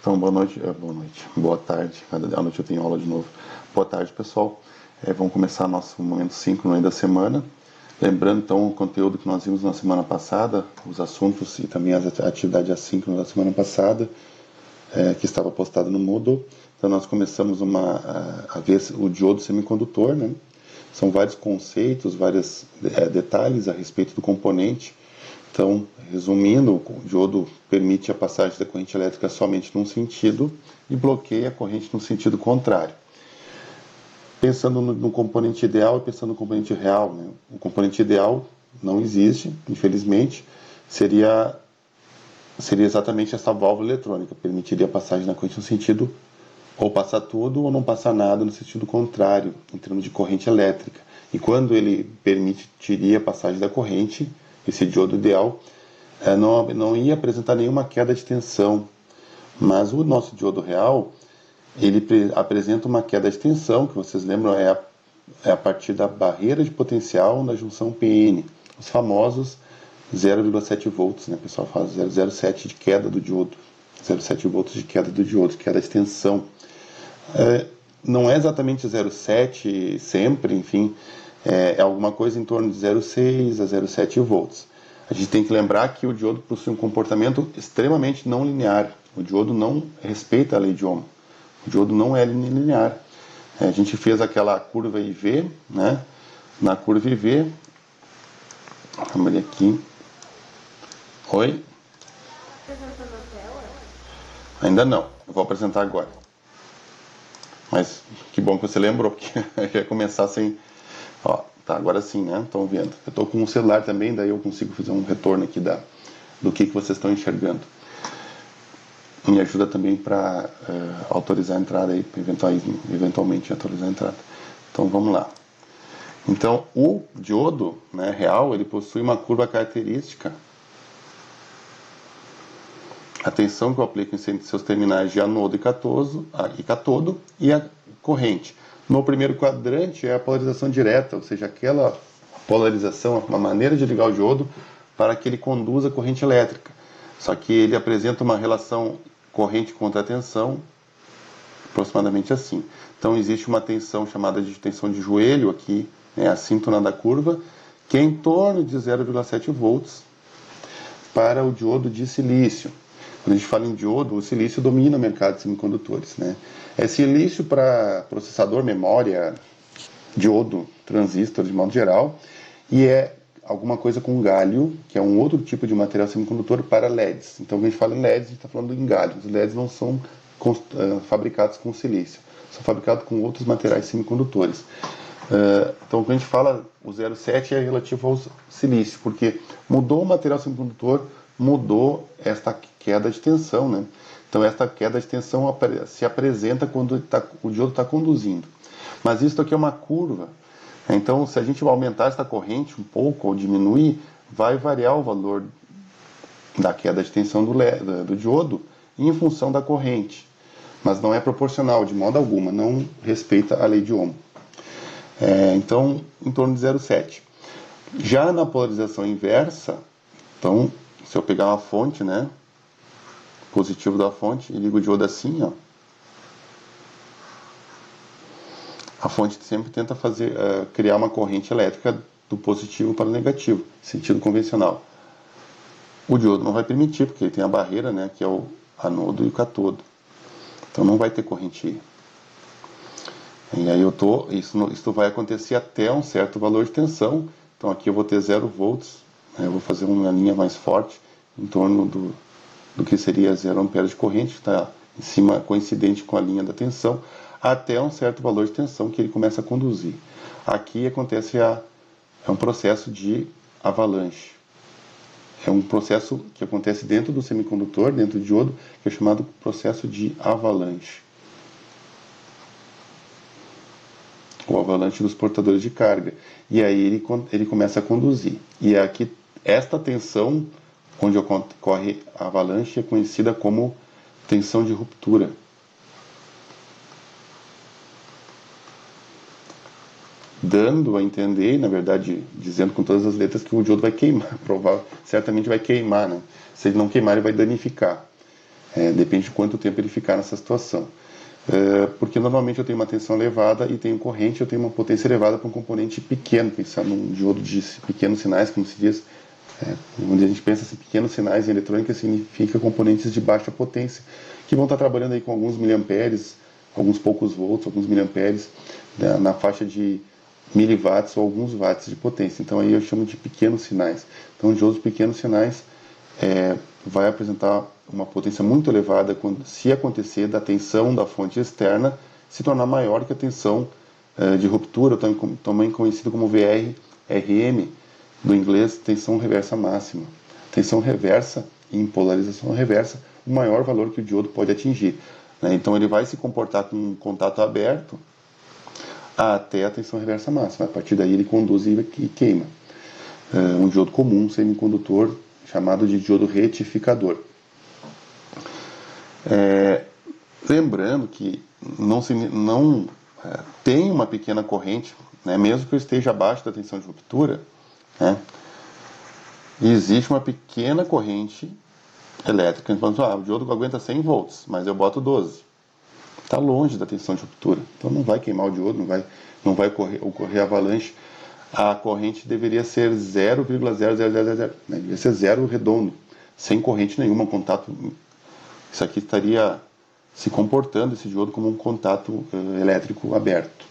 Então, boa tarde. À noite eu tenho aula de novo. Boa tarde, pessoal. Vamos começar nosso momento síncrono aí da semana. Lembrando, então, o conteúdo que nós vimos na semana passada, os assuntos e também as atividades assíncronas da semana passada, que estava postado no Moodle. Então, nós começamos a ver o diodo semicondutor, né? São vários conceitos, vários detalhes a respeito do componente. Então, resumindo, o diodo permite a passagem da corrente elétrica somente num sentido e bloqueia a corrente no sentido contrário. Pensando no componente ideal e pensando no componente real, né? O componente ideal não existe, infelizmente, seria exatamente essa válvula eletrônica, permitiria a passagem da corrente no sentido ou passar tudo ou não passar nada no sentido contrário, em termos de corrente elétrica. E quando ele permitiria a passagem da corrente, esse diodo ideal não ia apresentar nenhuma queda de tensão, mas o nosso diodo real, ele apresenta uma queda de tensão, que vocês lembram, é a partir da barreira de potencial na junção PN, os famosos 0,7 volts, né? O pessoal fala 0,07 de queda do diodo, 0,7 volts de queda do diodo, queda de tensão. Não é exatamente 0,7 sempre, enfim, é alguma coisa em torno de 0,6 a 0,7 volts. A gente tem que lembrar que o diodo possui um comportamento extremamente não linear. O diodo não respeita a lei de Ohm. O diodo não é linear. A gente fez aquela curva IV, né? Na curva IV, vamos ver aqui. Oi? Apresentando a tela? Ainda não, eu vou apresentar agora. Mas que bom que você lembrou, porque já ia começar sem... Ó, tá, agora sim, né? Estão vendo. Eu estou com um celular também, daí eu consigo fazer um retorno aqui do que vocês estão enxergando. Me ajuda também para autorizar a entrada aí, eventualmente autorizar a entrada. Então vamos lá. Então o diodo, né, real, ele possui uma curva característica. A tensão que eu aplico em seus terminais de anodo e catodo e a corrente. No primeiro quadrante é a polarização direta, ou seja, aquela polarização, uma maneira de ligar o diodo para que ele conduza a corrente elétrica. Só que ele apresenta uma relação corrente contra tensão, aproximadamente assim. Então existe uma tensão chamada de tensão de joelho aqui, né, a síntona da curva, que é em torno de 0,7 volts para o diodo de silício. Quando a gente fala em diodo, o silício domina o mercado de semicondutores, né? É silício para processador, memória, diodo, transistor de modo geral, e é alguma coisa com galho, que é um outro tipo de material semicondutor para LEDs. Então, quando a gente fala em LEDs, a gente está falando em galho. Os LEDs não são fabricados com silício, são fabricados com outros materiais semicondutores. Então, quando a gente fala o 0,7 é relativo ao silício, porque mudou o material semicondutor, mudou esta queda de tensão, né? Então, esta queda de tensão se apresenta quando o diodo está conduzindo. Mas isso aqui é uma curva. Então, se a gente aumentar esta corrente um pouco ou diminuir, vai variar o valor da queda de tensão do diodo em função da corrente. Mas não é proporcional de modo alguma, não respeita a lei de Ohm. Então, em torno de 0,7. Já na polarização inversa, então, se eu pegar uma fonte, né, positivo da fonte, e ligo o diodo assim, ó, a fonte sempre tenta criar uma corrente elétrica do positivo para o negativo, sentido convencional. O diodo não vai permitir, porque ele tem a barreira, né, que é o anodo e o catodo. Então não vai ter corrente. E aí isso vai acontecer até um certo valor de tensão. Então aqui eu vou ter 0 volts, né, eu vou fazer uma linha mais forte em torno do que seria 0 amperes de corrente, que está em cima, coincidente com a linha da tensão, até um certo valor de tensão que ele começa a conduzir. Aqui acontece é um processo de avalanche. É um processo que acontece dentro do semicondutor, dentro do diodo, que é chamado processo de avalanche. O avalanche dos portadores de carga. E aí ele começa a conduzir. E aqui, esta tensão, onde ocorre a avalanche, é conhecida como tensão de ruptura. Dando a entender, e na verdade dizendo com todas as letras, que o diodo vai queimar, certamente vai queimar, né? Se ele não queimar, ele vai danificar. Depende de quanto tempo ele ficar nessa situação. Porque normalmente eu tenho uma tensão elevada e tenho corrente, eu tenho uma potência elevada para um componente pequeno, pensar num diodo de pequenos sinais, como se diz, onde a gente pensa em pequenos sinais em eletrônica, significa componentes de baixa potência, que vão estar trabalhando aí com alguns miliamperes, alguns poucos volts, alguns miliamperes, na faixa de miliwatts ou alguns watts de potência. Então aí eu chamo de pequenos sinais. Então o diodo de pequenos sinais vai apresentar uma potência muito elevada se acontecer da tensão da fonte externa se tornar maior que a tensão de ruptura, também conhecido como VRRM, do inglês tensão reversa máxima. Tensão reversa em polarização reversa, o maior valor que o diodo pode atingir. Então ele vai se comportar com um contato aberto até a tensão reversa máxima. A partir daí ele conduz e queima. Um diodo comum, um semicondutor, chamado de diodo retificador. Lembrando que não tem uma pequena corrente, mesmo que eu esteja abaixo da tensão de ruptura, existe uma pequena corrente elétrica. Então, o diodo aguenta 100 volts, mas eu boto 12. Está longe da tensão de ruptura, então não vai queimar o diodo, não vai ocorrer avalanche. A corrente deveria ser 0,0000, deveria ser zero redondo, sem corrente nenhuma, contato. Isso aqui estaria se comportando, esse diodo, como um contato elétrico aberto.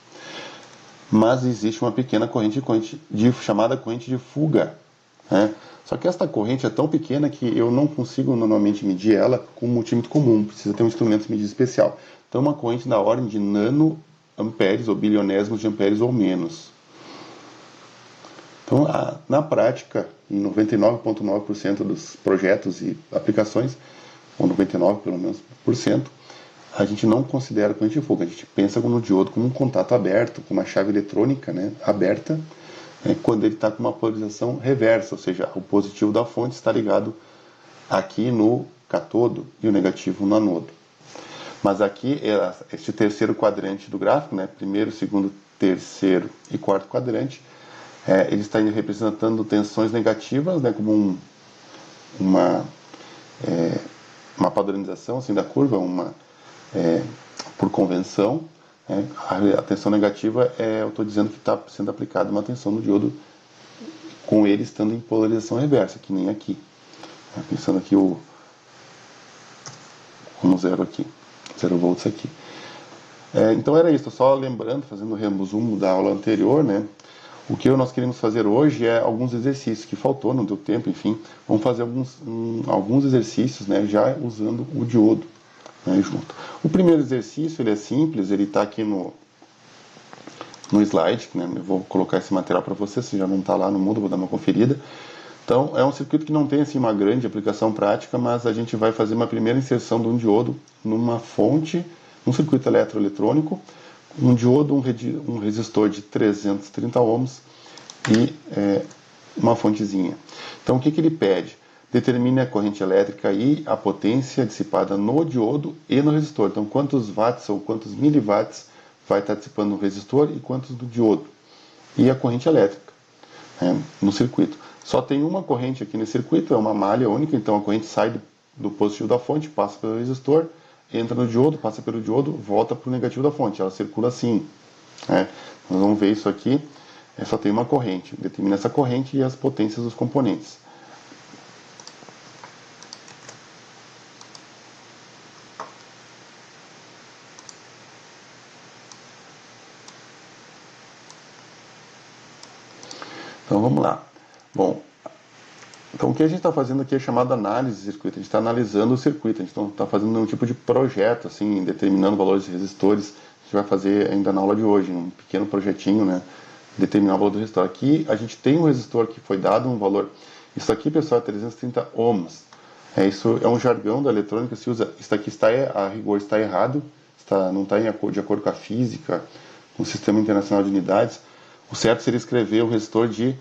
Mas existe uma pequena corrente chamada corrente de fuga. Só que esta corrente é tão pequena que eu não consigo normalmente medir ela com um multímetro comum, precisa ter um instrumento de medida especial. Então uma corrente da ordem de nanoamperes ou bilionésimos de amperes ou menos. Então, na prática, em 99,9% dos projetos e aplicações, ou 99% pelo menos por cento, a gente não considera corrente de fuga. A gente pensa no diodo como um contato aberto, com uma chave eletrônica aberta, quando ele está com uma polarização reversa, ou seja, o positivo da fonte está ligado aqui no catodo e o negativo no anodo. Mas aqui, este terceiro quadrante do gráfico, primeiro, segundo, terceiro e quarto quadrante, ele está representando tensões negativas, como uma padronização assim, da curva, por convenção. A tensão negativa eu estou dizendo que está sendo aplicada uma tensão no diodo com ele estando em polarização reversa, que nem aqui. Pensando aqui como zero aqui, 0 volts aqui. Então era isso, só lembrando, fazendo o resumo da aula anterior, o que nós queremos fazer hoje é alguns exercícios que faltou, não deu tempo, enfim. Vamos fazer alguns exercícios, já usando o diodo junto. O primeiro exercício, ele é simples, ele está aqui no slide, eu vou colocar esse material para você, se já não está lá no Moodle, vou dar uma conferida. Então, é um circuito que não tem assim, uma grande aplicação prática, mas a gente vai fazer uma primeira inserção de um diodo numa fonte, um circuito eletroeletrônico, um diodo, um resistor de 330 ohms e uma fontezinha. Então, o que ele pede? Determine a corrente elétrica e a potência dissipada no diodo e no resistor. Então, quantos watts ou quantos miliwatts vai estar dissipando no resistor e quantos do diodo. E a corrente elétrica no circuito. Só tem uma corrente aqui nesse circuito, é uma malha única, então a corrente sai do positivo da fonte, passa pelo resistor, entra no diodo, passa pelo diodo, volta para o negativo da fonte. Ela circula assim. Nós vamos ver isso aqui. Só tem uma corrente. Determina essa corrente e as potências dos componentes. Então vamos lá. Bom, então o que a gente está fazendo aqui é chamado análise de circuito. A gente está analisando o circuito, a gente não está fazendo nenhum tipo de projeto, assim, determinando valores de resistores. A gente vai fazer ainda na aula de hoje, um pequeno projetinho, determinar o valor do resistor. Aqui a gente tem um resistor que foi dado um valor. Isso aqui, pessoal, é 330 ohms. Isso é um jargão da eletrônica, se usa. Isso aqui a rigor está errado, não está de acordo com a física, com o Sistema Internacional de Unidades. O certo seria escrever um resistor de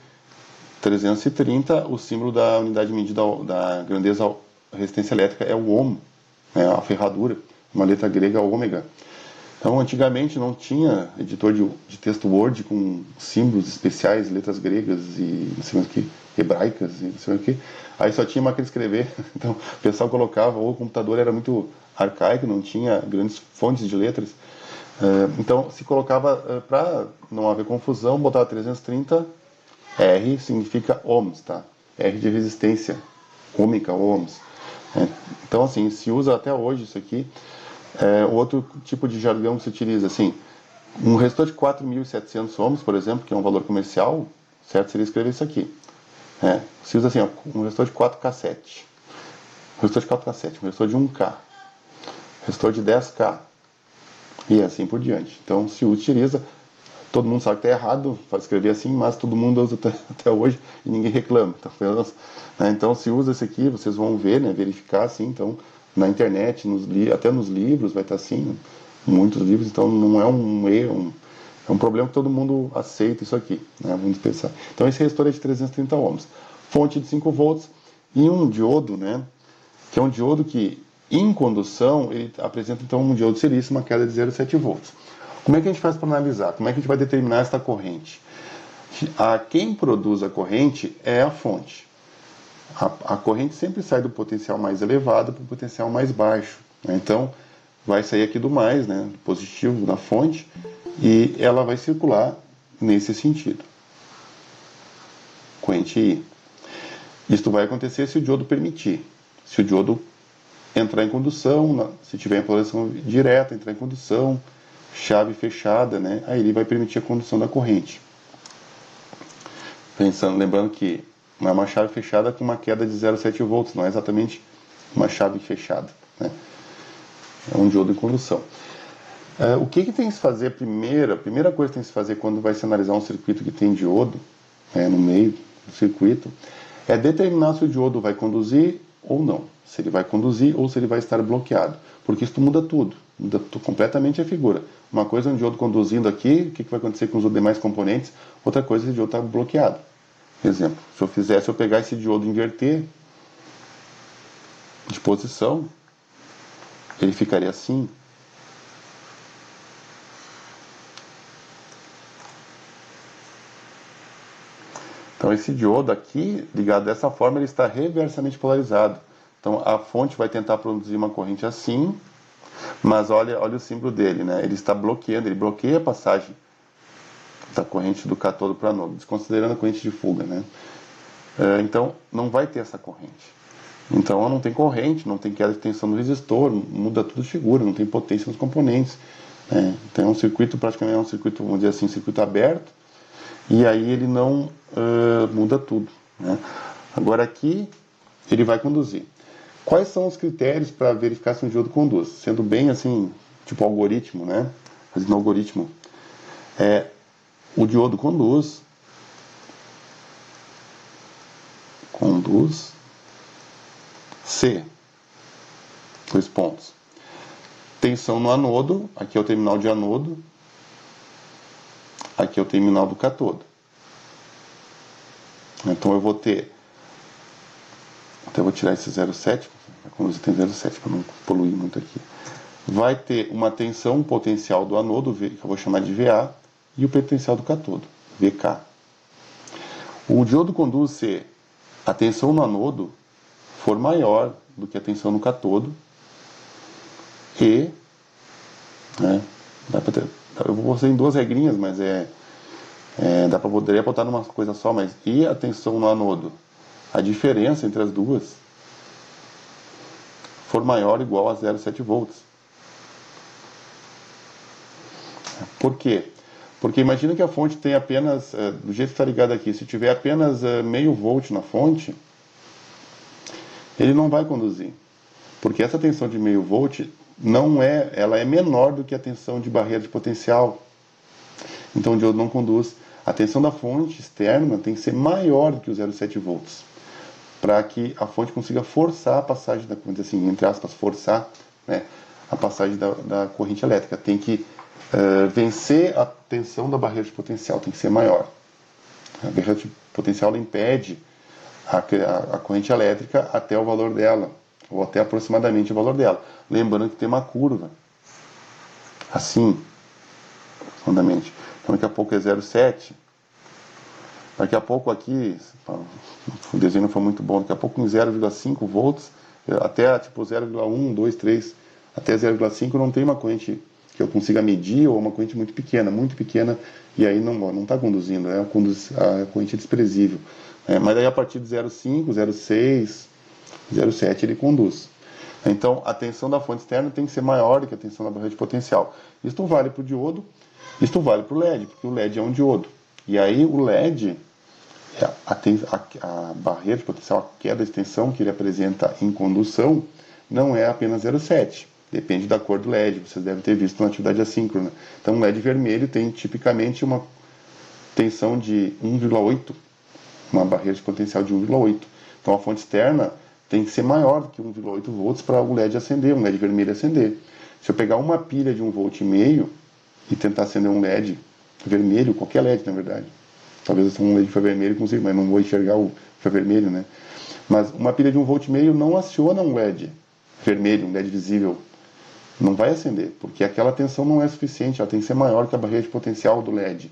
330, o símbolo da unidade medida da grandeza resistência elétrica é o ohm, a ferradura, uma letra grega ômega. Então, antigamente não tinha editor de texto Word com símbolos especiais, letras gregas e não sei o que, hebraicas e não sei o que. Aí só tinha máquina de escrever. Então, o pessoal colocava, ou o computador era muito arcaico, não tinha grandes fontes de letras. Então, se colocava, para não haver confusão, botava 330, R significa ohms, tá? R de resistência, ômica, ohms. Então, assim, se usa até hoje isso aqui. Outro tipo de jargão que se utiliza, assim, um resistor de 4.700 ohms, por exemplo, que é um valor comercial, certo? Seria escrever isso aqui. Se usa assim, ó, um resistor de 4K7, um resistor de 4K7, um resistor de 1K, resistor de 10K, e assim por diante. Então, se utiliza, todo mundo sabe que está errado escrever assim, mas todo mundo usa até hoje e ninguém reclama. Então, se usa esse aqui, vocês vão ver, né, verificar assim, então, na internet, até nos livros vai estar assim, muitos livros, então não é um erro, é um problema que todo mundo aceita isso aqui, né, vamos pensar. Então, esse resistor é de 330 ohms, fonte de 5 volts e um diodo, né, que é um diodo que, em condução, ele apresenta então um diodo de silício, uma queda de 0,7 volts. Como é que a gente faz para analisar? Como é que a gente vai determinar esta corrente? Quem produz a corrente é a fonte. A corrente sempre sai do potencial mais elevado para o potencial mais baixo. Né? Então, vai sair aqui do mais, né, do positivo da fonte, e ela vai circular nesse sentido. Corrente I. Isto vai acontecer se o diodo permitir. Se o diodo entrar em condução, se tiver em polarização direta, entrar em condução, chave fechada, né, aí ele vai permitir a condução da corrente. Lembrando que é uma chave fechada com uma queda de 0,7 volts, não é exatamente uma chave fechada, né? É um diodo em condução. O que tem que se fazer? A primeira coisa que tem que se fazer quando vai se analisar um circuito que tem diodo no meio do circuito é determinar se o diodo vai conduzir ou não. Se ele vai conduzir ou se ele vai estar bloqueado. Porque isso muda tudo. Muda completamente a figura. Uma coisa é um diodo conduzindo aqui, o que vai acontecer com os demais componentes? Outra coisa é o diodo estar bloqueado. Exemplo, se eu pegar esse diodo e inverter de posição, ele ficaria assim. Então esse diodo aqui, ligado dessa forma, ele está reversamente polarizado. Então a fonte vai tentar produzir uma corrente assim, mas olha o símbolo dele, né? Ele está bloqueando, ele bloqueia a passagem da corrente do cátodo para o anodo, desconsiderando a corrente de fuga, né? Então não vai ter essa corrente. Então não tem corrente, não tem queda de tensão no resistor, muda tudo de figura, não tem potência nos componentes. Então é um circuito, praticamente é um circuito, vamos dizer assim, circuito aberto, e aí ele não muda tudo, né? Agora aqui ele vai conduzir. Quais são os critérios para verificar se um diodo conduz? Sendo bem assim, tipo algoritmo, né? Fazendo algoritmo. O diodo conduz C, 2 pontos. Tensão no anodo, aqui é o terminal de anodo, aqui é o terminal do cátodo. Então eu vou ter, até vou tirar esse 0,7, a conduzir tem 0,7 para não poluir muito aqui. Vai ter uma tensão potencial do anodo, que eu vou chamar de VA, e o potencial do cátodo, VK. O diodo conduz se a tensão no anodo for maior do que a tensão no cátodo e, eu vou fazer em 2 regrinhas, mas poderia botar numa coisa só, mas e a tensão no anodo? A diferença entre as duas for maior ou igual a 0,7 volts. Por quê? Porque imagina que a fonte tem apenas, do jeito que está ligado aqui, se tiver apenas meio volt na fonte, ele não vai conduzir. Porque essa tensão de meio volt ela é menor do que a tensão de barreira de potencial. Então o diodo não conduz. A tensão da fonte externa tem que ser maior do que o 0,7 volts, para que a fonte consiga forçar a passagem da corrente, assim, entre aspas, forçar, né, a passagem da corrente elétrica. Tem que vencer a tensão da barreira de potencial, tem que ser maior. A barreira de potencial ela impede a corrente elétrica até o valor dela, ou até aproximadamente o valor dela. Lembrando que tem uma curva assim, profundamente. Então daqui a pouco é 0,7. Daqui a pouco aqui, o desenho não foi muito bom, daqui a pouco em 0,5 volts, até tipo 0,1, 2, 3, até 0,5 não tem uma corrente que eu consiga medir, ou uma corrente muito pequena, e aí não está conduzindo, é a corrente desprezível. Mas aí a partir de 0,5, 0,6, 0,7 ele conduz. Então a tensão da fonte externa tem que ser maior do que a tensão da barreira de potencial. Isto vale para o diodo, isto vale para o LED, porque o LED é um diodo. E aí o LED, a barreira de potencial, a queda de tensão que ele apresenta em condução, não é apenas 0,7. Depende da cor do LED, vocês devem ter visto na atividade assíncrona. Então o LED vermelho tem tipicamente uma tensão de 1,8, uma barreira de potencial de 1,8. Então a fonte externa tem que ser maior do que 1,8 volts para o LED acender, um LED vermelho acender. Se eu pegar uma pilha de 1,5 volt e tentar acender um LED vermelho, qualquer LED na verdade, talvez um LED vermelho consiga, mas não vou enxergar o vermelho, né? Mas uma pilha de 1,5 volt não aciona um LED vermelho, um LED visível. Não vai acender, porque aquela tensão não é suficiente, ela tem que ser maior que a barreira de potencial do LED.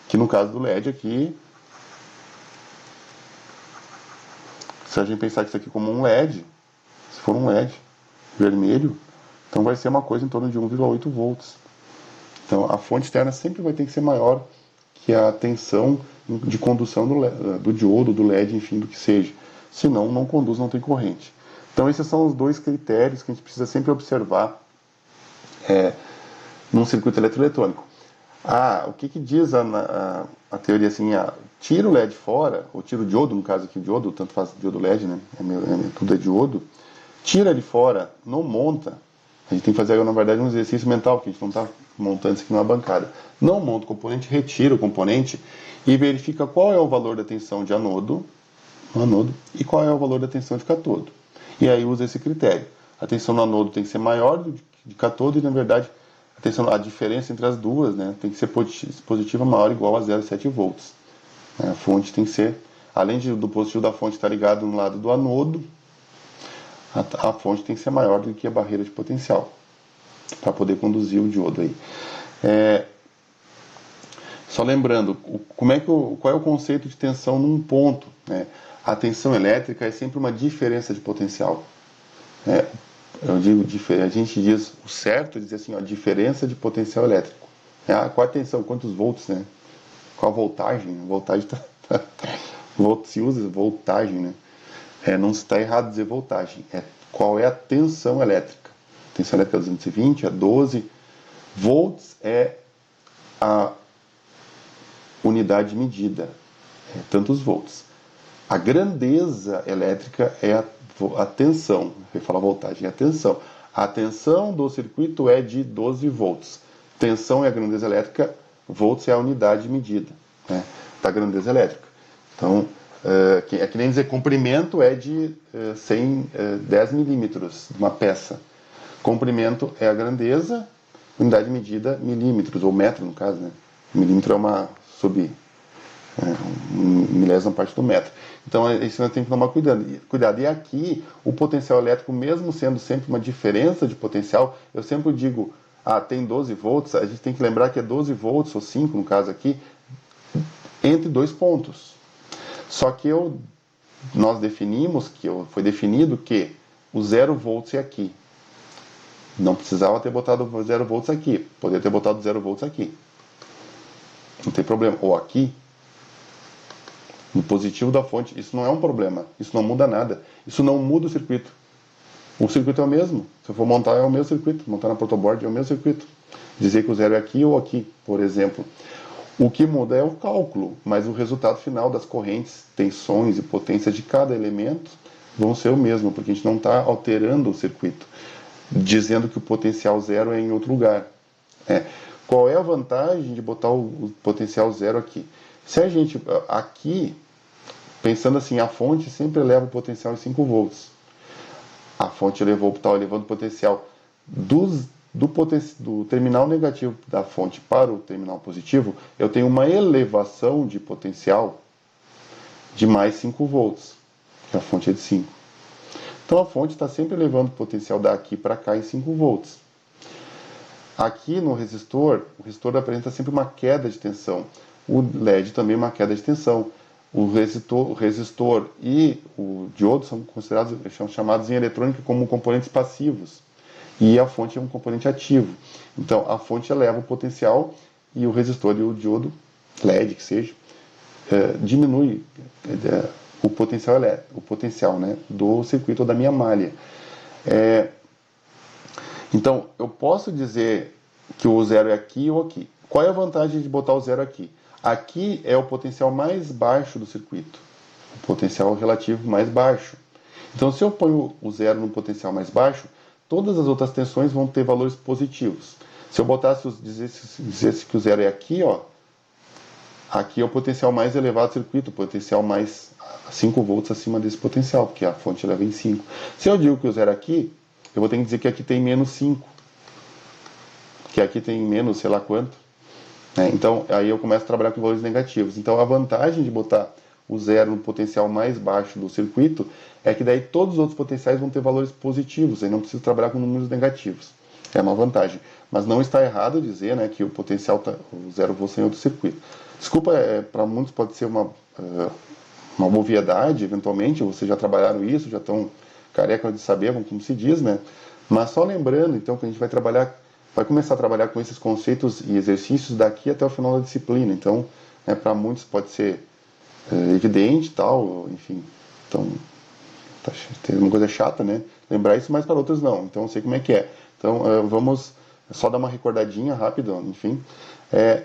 Que no caso do LED aqui, se a gente pensar que isso aqui como um LED, se for um LED vermelho, então vai ser uma coisa em torno de 1,8 volts. Então a fonte externa sempre vai ter que ser maior que a tensão de condução do diodo, do LED, enfim, do que seja. Senão não conduz, não tem corrente. Então esses são os dois critérios que a gente precisa sempre observar num circuito eletroeletrônico. O que diz a teoria assim, tira o LED fora, ou tira o diodo, no caso aqui o diodo, tanto faz diodo LED, né? Tudo é diodo. Tira ele fora, não monta. A gente tem que fazer, na verdade, um exercício mental, porque a gente não está montando isso aqui numa bancada. Não monta o componente, retira o componente e verifica qual é o valor da tensão de anodo, e qual é o valor da tensão de catodo. E aí usa esse critério. A tensão no anodo tem que ser maior do que de catodo e, na verdade, a diferença entre as duas, né, tem que ser positiva maior ou igual a 0,7 volts. A fonte tem que ser, além do positivo da fonte estar ligado no lado do anodo, a fonte tem que ser maior do que a barreira de potencial, para poder conduzir o diodo aí. Só lembrando, qual é o conceito de tensão num ponto, né? A tensão elétrica é sempre uma diferença de potencial. A gente diz, o certo é dizer assim, diferença de potencial elétrico. Qual a tensão? Quantos volts, né? Qual a voltagem? Voltagem se usa voltagem, né? Não está errado dizer voltagem. Qual é a tensão elétrica? A tensão elétrica é 220, é 12. Volts é a unidade medida, tantos volts. A grandeza elétrica é a tensão, eu ia falar voltagem, é a tensão. A tensão do circuito é de 12 volts. Tensão é a grandeza elétrica, volts é a unidade medida, né, da grandeza elétrica. Então, é que nem dizer comprimento é de 10 milímetros, uma peça. Comprimento é a grandeza, unidade medida, milímetros, ou metro no caso, né? Milímetro é uma milésima parte do metro. Então, isso nós temos que tomar cuidado. E aqui, o potencial elétrico, mesmo sendo sempre uma diferença de potencial, eu sempre digo, tem 12 volts, a gente tem que lembrar que é 12 volts, ou 5 no caso aqui, entre dois pontos. Só que nós definimos, foi definido que o 0 volts é aqui. Não precisava ter botado 0 volts aqui, poderia ter botado 0 volts aqui. Não tem problema. Ou aqui, no positivo da fonte, isso não é um problema, isso não muda nada, isso não muda o circuito. O circuito é o mesmo, se eu for montar é o mesmo circuito, montar na protoboard é o mesmo circuito. Dizer que o 0 é aqui ou aqui, por exemplo. O que muda é o cálculo, mas o resultado final das correntes, tensões e potências de cada elemento vão ser o mesmo, porque a gente não está alterando o circuito, dizendo que o potencial 0 é em outro lugar. Qual é a vantagem de botar o potencial 0 aqui? Se a gente, aqui, pensando assim, a fonte sempre eleva o potencial em 5 volts. A fonte está elevando o potencial do terminal negativo da fonte para o terminal positivo, eu tenho uma elevação de potencial de mais 5 volts, que a fonte é de 5. Então a fonte está sempre elevando o potencial daqui para cá em 5 volts. Aqui no resistor, o resistor apresenta sempre uma queda de tensão. O LED também uma queda de tensão. O resistor e o diodo são considerados, são chamados em eletrônica como componentes passivos. E a fonte é um componente ativo. Então, a fonte eleva o potencial e o resistor e o diodo, LED que seja, diminui o potencial né, do circuito ou da minha malha. Então, eu posso dizer que o zero é aqui ou aqui. Qual é a vantagem de botar o zero aqui? Aqui é o potencial mais baixo do circuito, o potencial relativo mais baixo. Então, se eu ponho o zero no potencial mais baixo, todas as outras tensões vão ter valores positivos. Se eu botasse, dissesse que o zero é aqui, ó, aqui é o potencial mais elevado do circuito, o potencial mais 5 volts acima desse potencial, porque a fonte leva em 5. Se eu digo que o zero é aqui, eu vou ter que dizer que aqui tem menos 5, que aqui tem menos sei lá quanto. Então, aí eu começo a trabalhar com valores negativos. Então, a vantagem de botar o zero no potencial mais baixo do circuito é que daí todos os outros potenciais vão ter valores positivos, aí não preciso trabalhar com números negativos. É uma vantagem. Mas não está errado dizer, né, que o potencial, o zero volts em outro circuito. Desculpa, para muitos pode ser uma obviedade, eventualmente, vocês já trabalharam isso, já estão careca de saber como se diz, né? Mas só lembrando, então, que a gente vai começar a trabalhar com esses conceitos e exercícios daqui até o final da disciplina. Então, para muitos pode ser evidente e tal, enfim. Então, tem uma coisa chata, né? Lembrar isso, mas para outros não. Então, eu sei como é que é. Então, vamos só dar uma recordadinha rápida, enfim.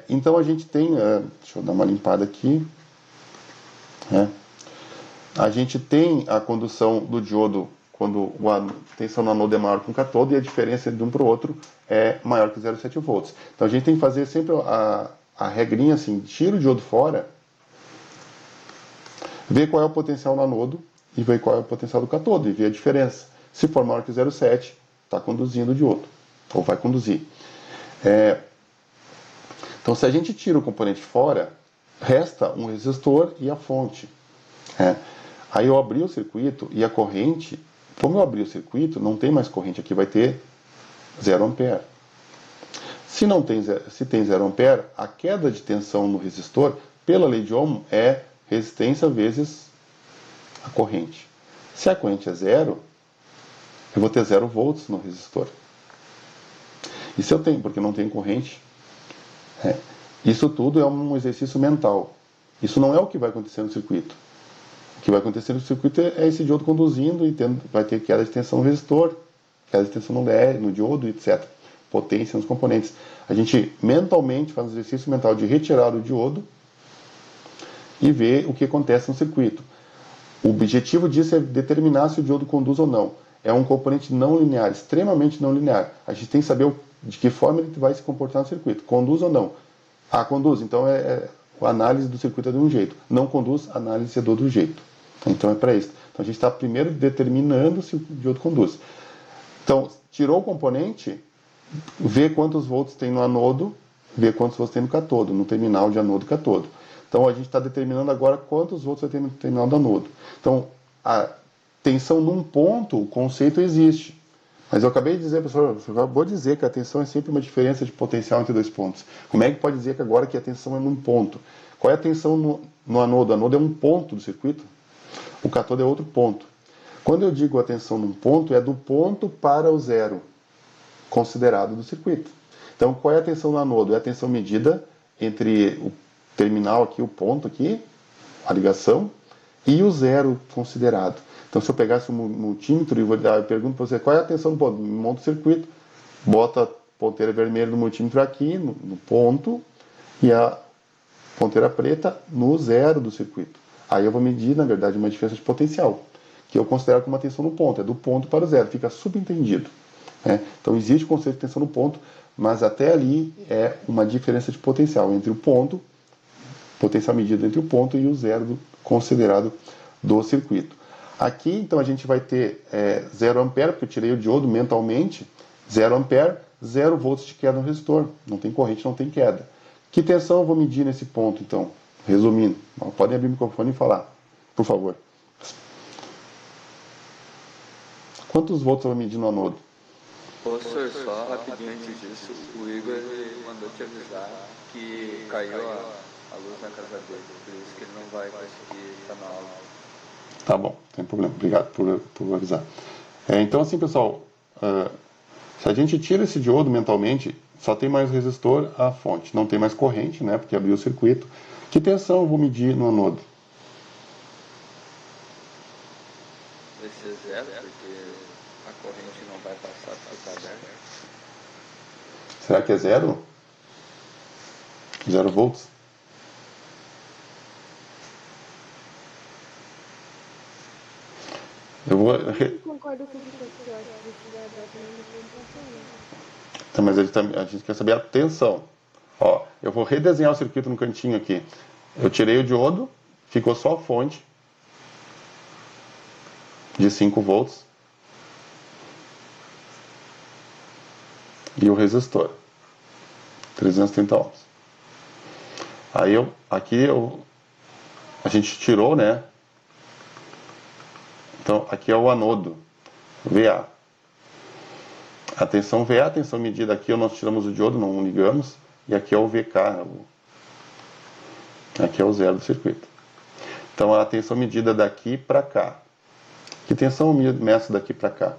Então, a gente tem... deixa eu dar uma limpada aqui. A gente tem a condução do diodo quando a tensão no anodo é maior que um cátodo e a diferença de um para o outro é maior que 0,7 volts. Então a gente tem que fazer sempre a regrinha assim, tira o diodo fora, vê qual é o potencial no anodo e vê qual é o potencial do cátodo e vê a diferença. Se for maior que 0,7, está conduzindo o diodo, ou vai conduzir. Então se a gente tira o componente fora, resta um resistor e a fonte. Aí eu abri o circuito e a corrente, como eu abri o circuito, não tem mais corrente aqui, vai ter 0 ampere. Se tem 0 ampere, a queda de tensão no resistor, pela lei de Ohm, é resistência vezes a corrente. Se a corrente é 0, eu vou ter 0 volts no resistor. E se eu tenho, porque não tem corrente, isso tudo é um exercício mental. Isso não é o que vai acontecer no circuito. O que vai acontecer no circuito é esse diodo conduzindo e vai ter queda de tensão no resistor, queda de tensão no LED, no diodo, etc. Potência nos componentes. A gente mentalmente faz um exercício mental de retirar o diodo e ver o que acontece no circuito. O objetivo disso é determinar se o diodo conduz ou não. É um componente não linear, extremamente não linear. A gente tem que saber de que forma ele vai se comportar no circuito. Conduz ou não? Conduz. Então a análise do circuito é de um jeito. Não conduz, a análise é do outro jeito. Então é para isso. Então a gente está primeiro determinando se o diodo conduz. Então, tirou o componente, vê quantos volts tem no anodo, vê quantos volts tem no cátodo, no terminal de anodo e cátodo. Então a gente está determinando agora quantos volts vai ter no terminal do anodo. Então, a tensão num ponto, o conceito existe. Mas eu acabei de dizer, professor, eu acabou de dizer que a tensão é sempre uma diferença de potencial entre dois pontos. Como é que pode dizer que agora que a tensão é num ponto? Qual é a tensão no anodo? O anodo é um ponto do circuito, o cátodo é outro ponto. Quando eu digo a tensão num ponto, é do ponto para o zero, considerado do circuito. Então, qual é a tensão no anodo? É a tensão medida entre o terminal aqui, o ponto aqui, a ligação, e o zero considerado. Então, se eu pegasse um multímetro e eu pergunto para você qual é a tensão do ponto, monta o circuito, bota a ponteira vermelha do multímetro aqui, no ponto, e a ponteira preta no zero do circuito. Aí eu vou medir, na verdade, uma diferença de potencial, que eu considero como uma tensão no ponto, é do ponto para o zero, fica subentendido. Então existe o conceito de tensão no ponto, mas até ali é uma diferença de potencial entre o ponto, potencial medido entre o ponto e o zero considerado do circuito. Aqui, então, a gente vai ter 0 ampere, porque eu tirei o diodo mentalmente, 0 ampere, 0 volts de queda no resistor, não tem corrente, não tem queda. Que tensão eu vou medir nesse ponto, então? Resumindo, podem abrir o microfone e falar, por favor. Quantos volts eu vou medir no anodo? Ô, senhor, só rapidinho antes disso, o Igor ele mandou te avisar que caiu a luz na casa dele, por isso que ele não vai conseguir estar na aula. Tá bom, não tem problema. Obrigado por avisar. Então, assim, pessoal, se a gente tira esse diodo mentalmente, só tem mais resistor à fonte. Não tem mais corrente, né, porque abriu o circuito. Que tensão eu vou medir no anodo? Vai ser zero, porque a corrente não vai passar porque está aberto. Será que é zero? 0 volts? Eu vou... Concordo com você que eu acho que se tiver aberto não tem função. Tá, mas a gente quer saber a tensão. Ó, eu vou redesenhar o circuito no cantinho aqui. Eu tirei o diodo, ficou só a fonte de 5 volts e o resistor 330 ohms. Aí a gente tirou, né? Então aqui é o anodo, VA. A tensão VA, a tensão medida aqui, nós tiramos o diodo, não ligamos, e aqui é o VK, aqui é o zero do circuito. Então a tensão medida daqui para cá. Que tensão eu meço daqui para cá?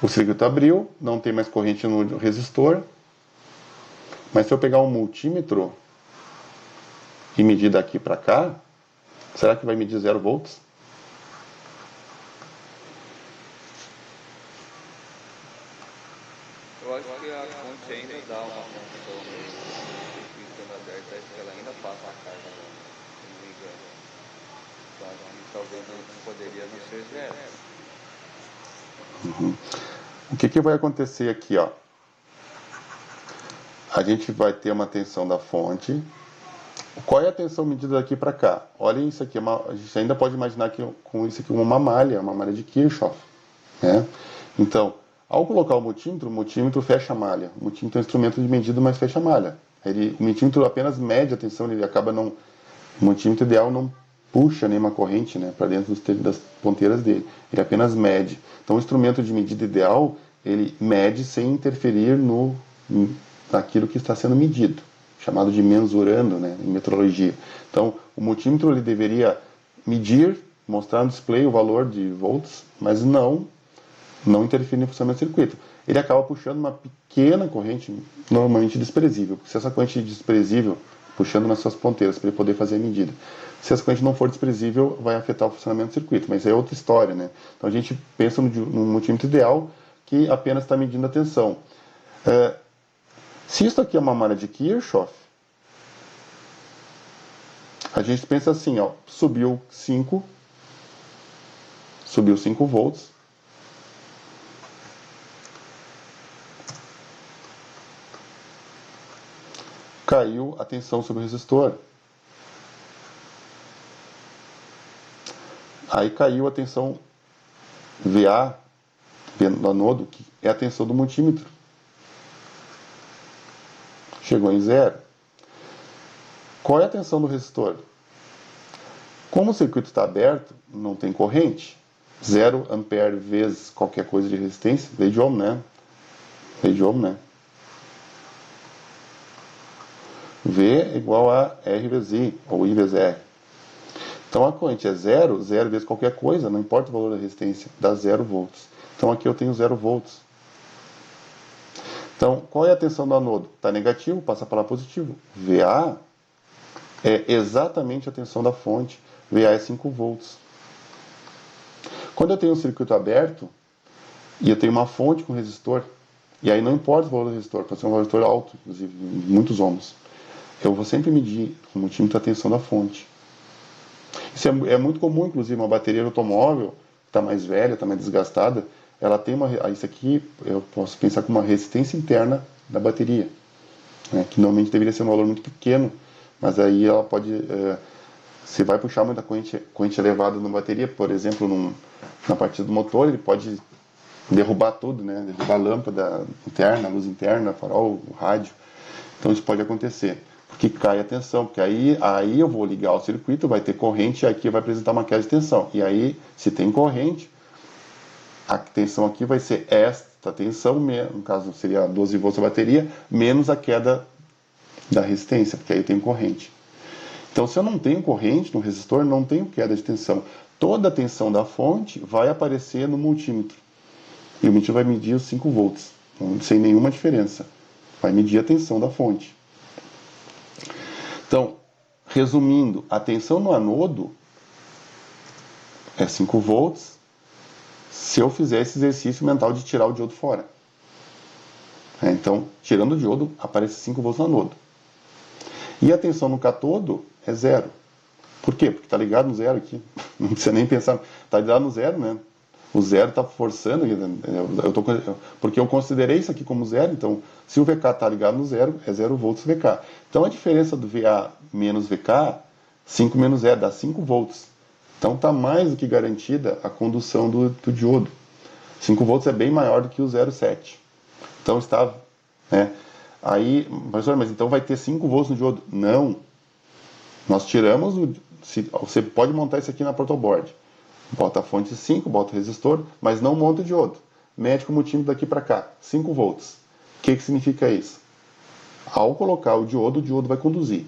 O circuito abriu, não tem mais corrente no resistor, mas se eu pegar um multímetro e medir daqui para cá, será que vai medir 0 volts? Eu acho que a fonte ainda dá uma função no circuito aberto, acho que ela ainda passa a carga, se não me engano. Então acho que talvez não poderia não ser zero. O que vai acontecer aqui, ó? A gente vai ter uma tensão da fonte. Qual é a tensão medida daqui para cá? Olhem isso aqui, a gente ainda pode imaginar que com isso aqui uma malha de Kirchhoff, né? Então, ao colocar o multímetro fecha a malha. O multímetro é um instrumento de medida, mas fecha a malha. O multímetro apenas mede a tensão, ele acaba não... O multímetro ideal não puxa nenhuma corrente, né, para dentro das ponteiras dele. Ele apenas mede. Então, o instrumento de medida ideal, ele mede sem interferir naquilo que está sendo medido, chamado de mensurando, né, em metrologia. Então, o multímetro ele deveria medir, mostrar no display o valor de volts, mas não interferir no funcionamento do circuito. Ele acaba puxando uma pequena corrente, normalmente desprezível. Se essa corrente desprezível, puxando nas suas ponteiras para ele poder fazer a medida. Se essa corrente não for desprezível, vai afetar o funcionamento do circuito, mas é outra história, né? Então a gente pensa no multímetro ideal que apenas está medindo a tensão. Se isso aqui é uma malha de Kirchhoff, a gente pensa assim, ó, subiu 5 volts, caiu a tensão sobre o resistor. Aí caiu a tensão VA do anodo, que é a tensão do multímetro. Chegou em 0. Qual é a tensão do resistor? Como o circuito está aberto, não tem corrente. 0 ampere vezes qualquer coisa de resistência, lei de Ohm, né? Lei de Ohm, né? V é igual a R vezes I, ou I vezes R. Então a corrente é 0 vezes qualquer coisa, não importa o valor da resistência, dá 0 volts. Então aqui eu tenho 0 volts. Então, qual é a tensão do anodo? Está negativo, passa para lá positivo. VA é exatamente a tensão da fonte. VA é 5 volts. Quando eu tenho um circuito aberto, e eu tenho uma fonte com resistor, e aí não importa o valor do resistor, pode ser um resistor alto, inclusive muitos ohms, eu vou sempre medir com o multímetro a tensão da fonte. Isso é muito comum, inclusive, uma bateria de automóvel, que está mais velha, está mais desgastada, ela tem isso aqui eu posso pensar como uma resistência interna da bateria, né, que normalmente deveria ser um valor muito pequeno, mas aí ela pode, se vai puxar muita corrente elevada na bateria, por exemplo, na partida do motor, ele pode derrubar tudo, né, derrubar a lâmpada interna, a luz interna, farol, o rádio. Então isso pode acontecer, porque cai a tensão, porque aí eu vou ligar o circuito, vai ter corrente e aqui vai apresentar uma queda de tensão. E aí, se tem corrente, a tensão aqui vai ser esta tensão, no caso seria 12 volts a bateria, menos a queda da resistência, porque aí eu tenho corrente. Então, se eu não tenho corrente no resistor, não tenho queda de tensão. Toda a tensão da fonte vai aparecer no multímetro. E o multímetro vai medir os 5 volts, sem nenhuma diferença. Vai medir a tensão da fonte. Então, resumindo, a tensão no anodo é 5 volts se eu fizer esse exercício mental de tirar o diodo fora. Então, tirando o diodo, aparece 5 volts no anodo. E a tensão no catodo é 0. Por quê? Porque está ligado no zero aqui. Não precisa nem pensar. Está ligado no zero, né? O zero está forçando. Porque eu considerei isso aqui como zero. Então, se o VK está ligado no zero, é 0 volts VK. Então, a diferença do VA menos VK, 5 menos 0, dá 5 volts. Então, está mais do que garantida a condução do diodo. 5 volts é bem maior do que o 0,7. Então, está... Né? Aí, professor, mas então vai ter 5 volts no diodo? Não. Nós tiramos você pode montar isso aqui na protoboard. Bota a fonte 5, bota o resistor, mas não monta o diodo. Mede com o multímetro daqui para cá, 5 volts. O que significa isso? Ao colocar o diodo vai conduzir.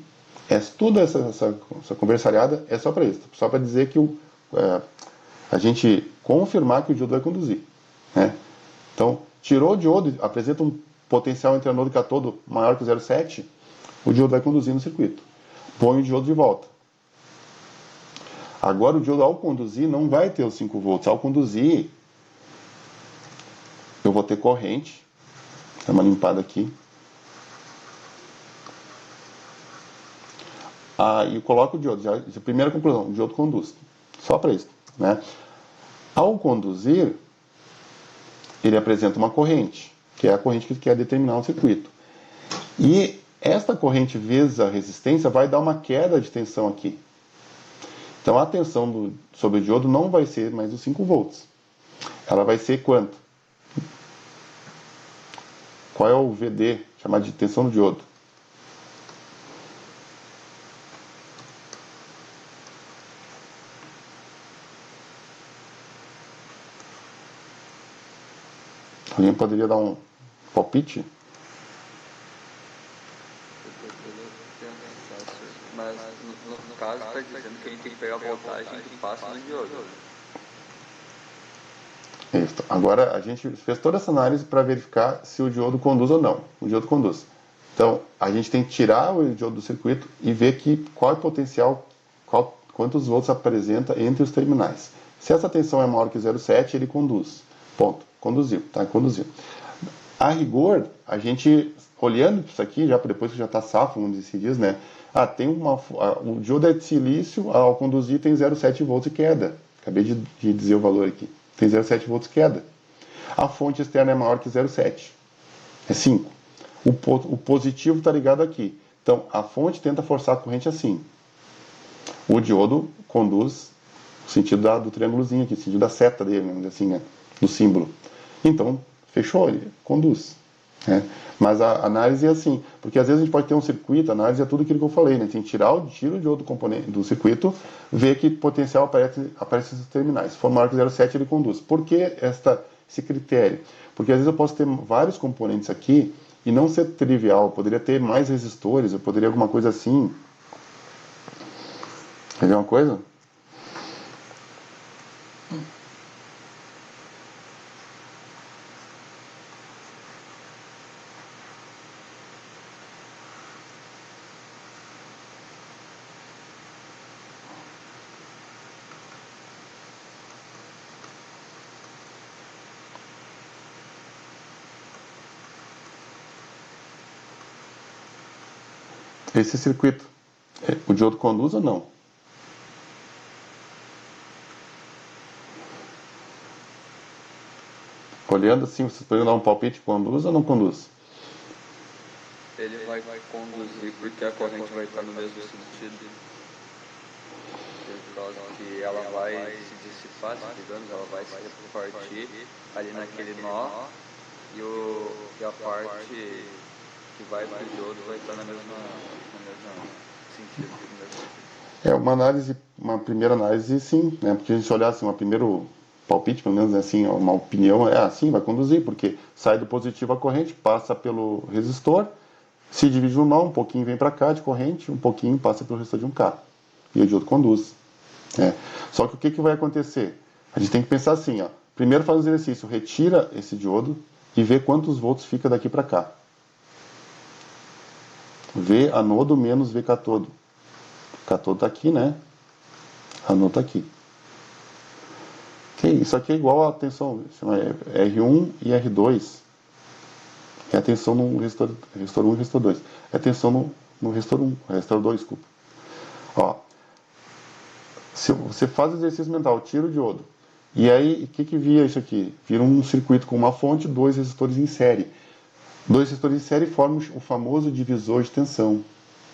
Toda essa conversariada é só para isso. Só para dizer que a gente confirmar que o diodo vai conduzir. Né? Então, tirou o diodo, apresenta um potencial entre anodo e catodo maior que 0,7, o diodo vai conduzir no circuito. Põe o diodo de volta. Agora o diodo, ao conduzir, não vai ter os 5 volts. Ao conduzir, eu vou ter corrente. Dá uma limpada aqui. E eu coloco o diodo. A primeira conclusão, o diodo conduz. Só para isso. Né? Ao conduzir, ele apresenta uma corrente, que é a corrente que quer determinar o circuito. E esta corrente vezes a resistência vai dar uma queda de tensão aqui. Então a tensão sobre o diodo não vai ser mais os 5 volts. Ela vai ser quanto? Qual é o VD, chamado de tensão do diodo? Alguém poderia dar um palpite? Mas no caso está dizendo que a gente tem que pegar a voltagem que passa no diodo. Isso. Agora a gente fez toda essa análise para verificar se o diodo conduz ou não. O diodo conduz. Então a gente tem que tirar o diodo do circuito e ver qual é o potencial, quantos volts apresenta entre os terminais. Se essa tensão é maior que 0,7, ele conduz. Ponto. Conduziu. Tá? Conduziu. A rigor, a gente, olhando isso aqui, já depois que já está safo, como se diz, né? O diodo é de silício, ao conduzir tem 0,7 volts de queda. Acabei de dizer o valor aqui. Tem 0,7 volts de queda. A fonte externa é maior que 0,7. É 5. O positivo está ligado aqui. Então, a fonte tenta forçar a corrente assim. O diodo conduz no sentido do triângulozinho aqui, no sentido da seta dele, assim, né? Do símbolo. Então, fechou, ele conduz. Né? Mas a análise é assim, porque às vezes a gente pode ter um circuito, a análise é tudo aquilo que eu falei, né? Tem que tira o diodo do circuito, ver que potencial aparece nos terminais. Se for maior que 0,7, ele conduz. Por que esse critério? Porque às vezes eu posso ter vários componentes aqui e não ser trivial, eu poderia ter mais resistores, eu poderia alguma coisa assim. Quer ver uma coisa? Esse circuito, o diodo conduz ou não? Olhando assim, vocês podem dar um palpite, conduz ou não conduz? Ele vai conduzir porque a corrente vai estar no mesmo sentido. Por causa que ela vai se dissipar, digamos, ela vai se repartir ali naquele nó e a parte que vai para o diodo vai estar no mesmo sentido. Uma primeira análise sim, né? Porque a gente olhar assim, um primeiro palpite, pelo menos assim, uma opinião, é assim, vai conduzir, porque sai do positivo a corrente, passa pelo resistor, se divide no nó, um pouquinho vem para cá de corrente, um pouquinho passa pelo resistor de 1K. E o diodo conduz. Só que o que vai acontecer? A gente tem que pensar assim, ó. Primeiro faz o exercício, retira esse diodo e vê quantos volts fica daqui para cá. V anodo menos V catodo. Catodo está aqui, né? Anodo está aqui. Okay, isso aqui é igual a tensão R1 e R2. É a tensão no resistor 1 e resistor 2. É a tensão no resistor 1, resistor 2, desculpa. Ó, se você faz o exercício mental, tira o diodo. E aí, o que vira isso aqui? Vira um circuito com uma fonte, 2 resistores em série. 2 resistores em série formam o famoso divisor de tensão.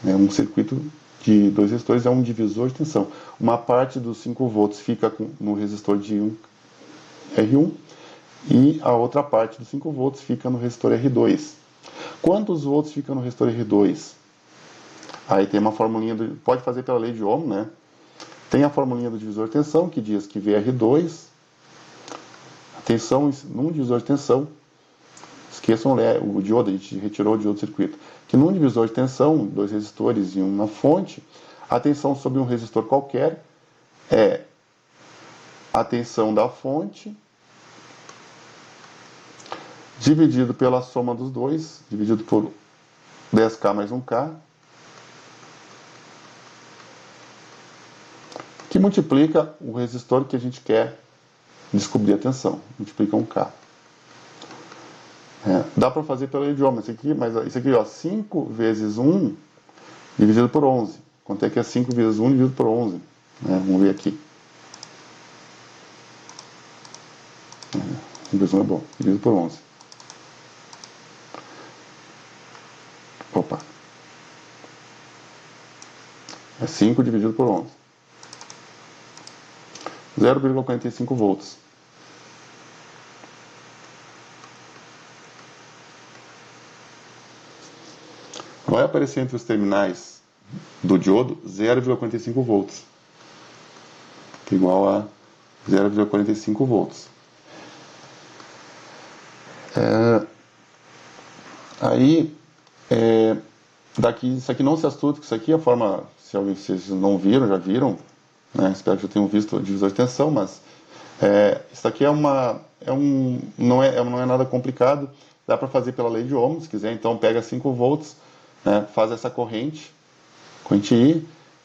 Um circuito de 2 resistores é um divisor de tensão. Uma parte dos 5 volts fica no resistor de R1 e a outra parte dos 5 volts fica no resistor R2. Quantos volts fica no resistor R2? Aí tem uma formulinha, pode fazer pela lei de Ohm, né? Tem a formulinha do divisor de tensão, que diz que VR2, a tensão num divisor de tensão, esqueçam o diodo, a gente retirou o diodo do circuito, que num divisor de tensão, 2 resistores e uma fonte, a tensão sobre um resistor qualquer é a tensão da fonte dividido pela soma dos dois, dividido por 10K mais 1K, que multiplica o resistor que a gente quer descobrir a tensão, multiplica 1K. Dá para fazer pelo idioma, mas isso aqui, ó, 5 vezes 1 dividido por 11. Quanto é que é 5 vezes 1 dividido por 11? Vamos ver aqui. 5 vezes 1 é bom, dividido por 11. Opa. É 5 dividido por 11. 0,45 volts. Vai aparecer entre os terminais do diodo 0,45 volts, que é igual a 0,45 volts. Isso aqui não se assuste, isso aqui é a forma, se vocês não viram, já viram, né? Espero que já tenham visto o divisor de tensão, mas isso aqui não é nada complicado, dá para fazer pela lei de Ohm, se quiser, então pega 5 volts, faz essa corrente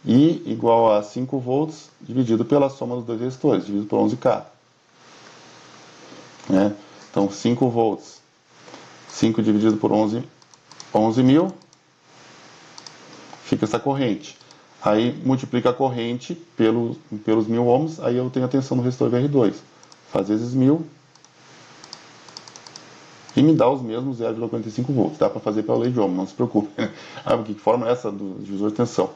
I, igual a 5 volts dividido pela soma dos dois resistores, dividido por 11K. Então 5 volts, 5 dividido por 11.000, fica essa corrente. Aí multiplica a corrente pelos 1000 ohms, aí eu tenho a tensão no resistor R2. Faz vezes 1000 e me dá os mesmos 0,45 volts. Dá para fazer pela lei de Ohm, não se preocupe. Que forma é essa do divisor de tensão?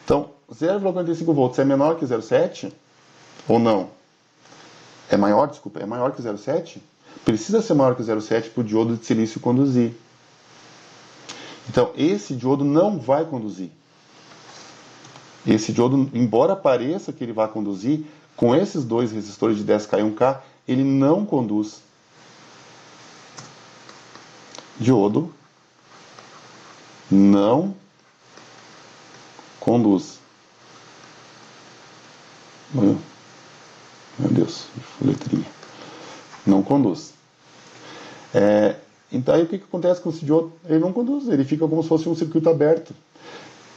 Então, 0,45 volts é menor que 0,7 ou não? É maior que 0,7? Precisa ser maior que 0,7 para o diodo de silício conduzir. Então, esse diodo não vai conduzir. Esse diodo, embora pareça que ele vai conduzir, com esses dois resistores de 10K e 1K, ele não conduz. Diodo não conduz. Meu Deus, letrinha. Não conduz. Então, aí o que acontece com esse diodo? Ele não conduz, ele fica como se fosse um circuito aberto.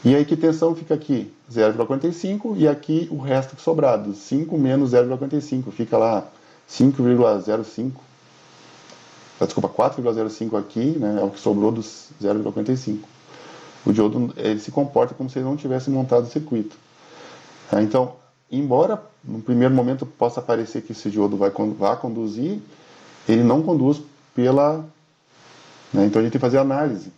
E aí que tensão fica aqui? 0,45 e aqui o resto sobrado, 5 menos 0,45, fica lá 5,05. Desculpa, 4,05 aqui, né, é o que sobrou dos 0,45. O diodo ele se comporta como se ele não tivesse montado o circuito. Então, embora no primeiro momento possa parecer que esse diodo vai conduzir, ele não conduz pela... Então a gente tem que fazer análise.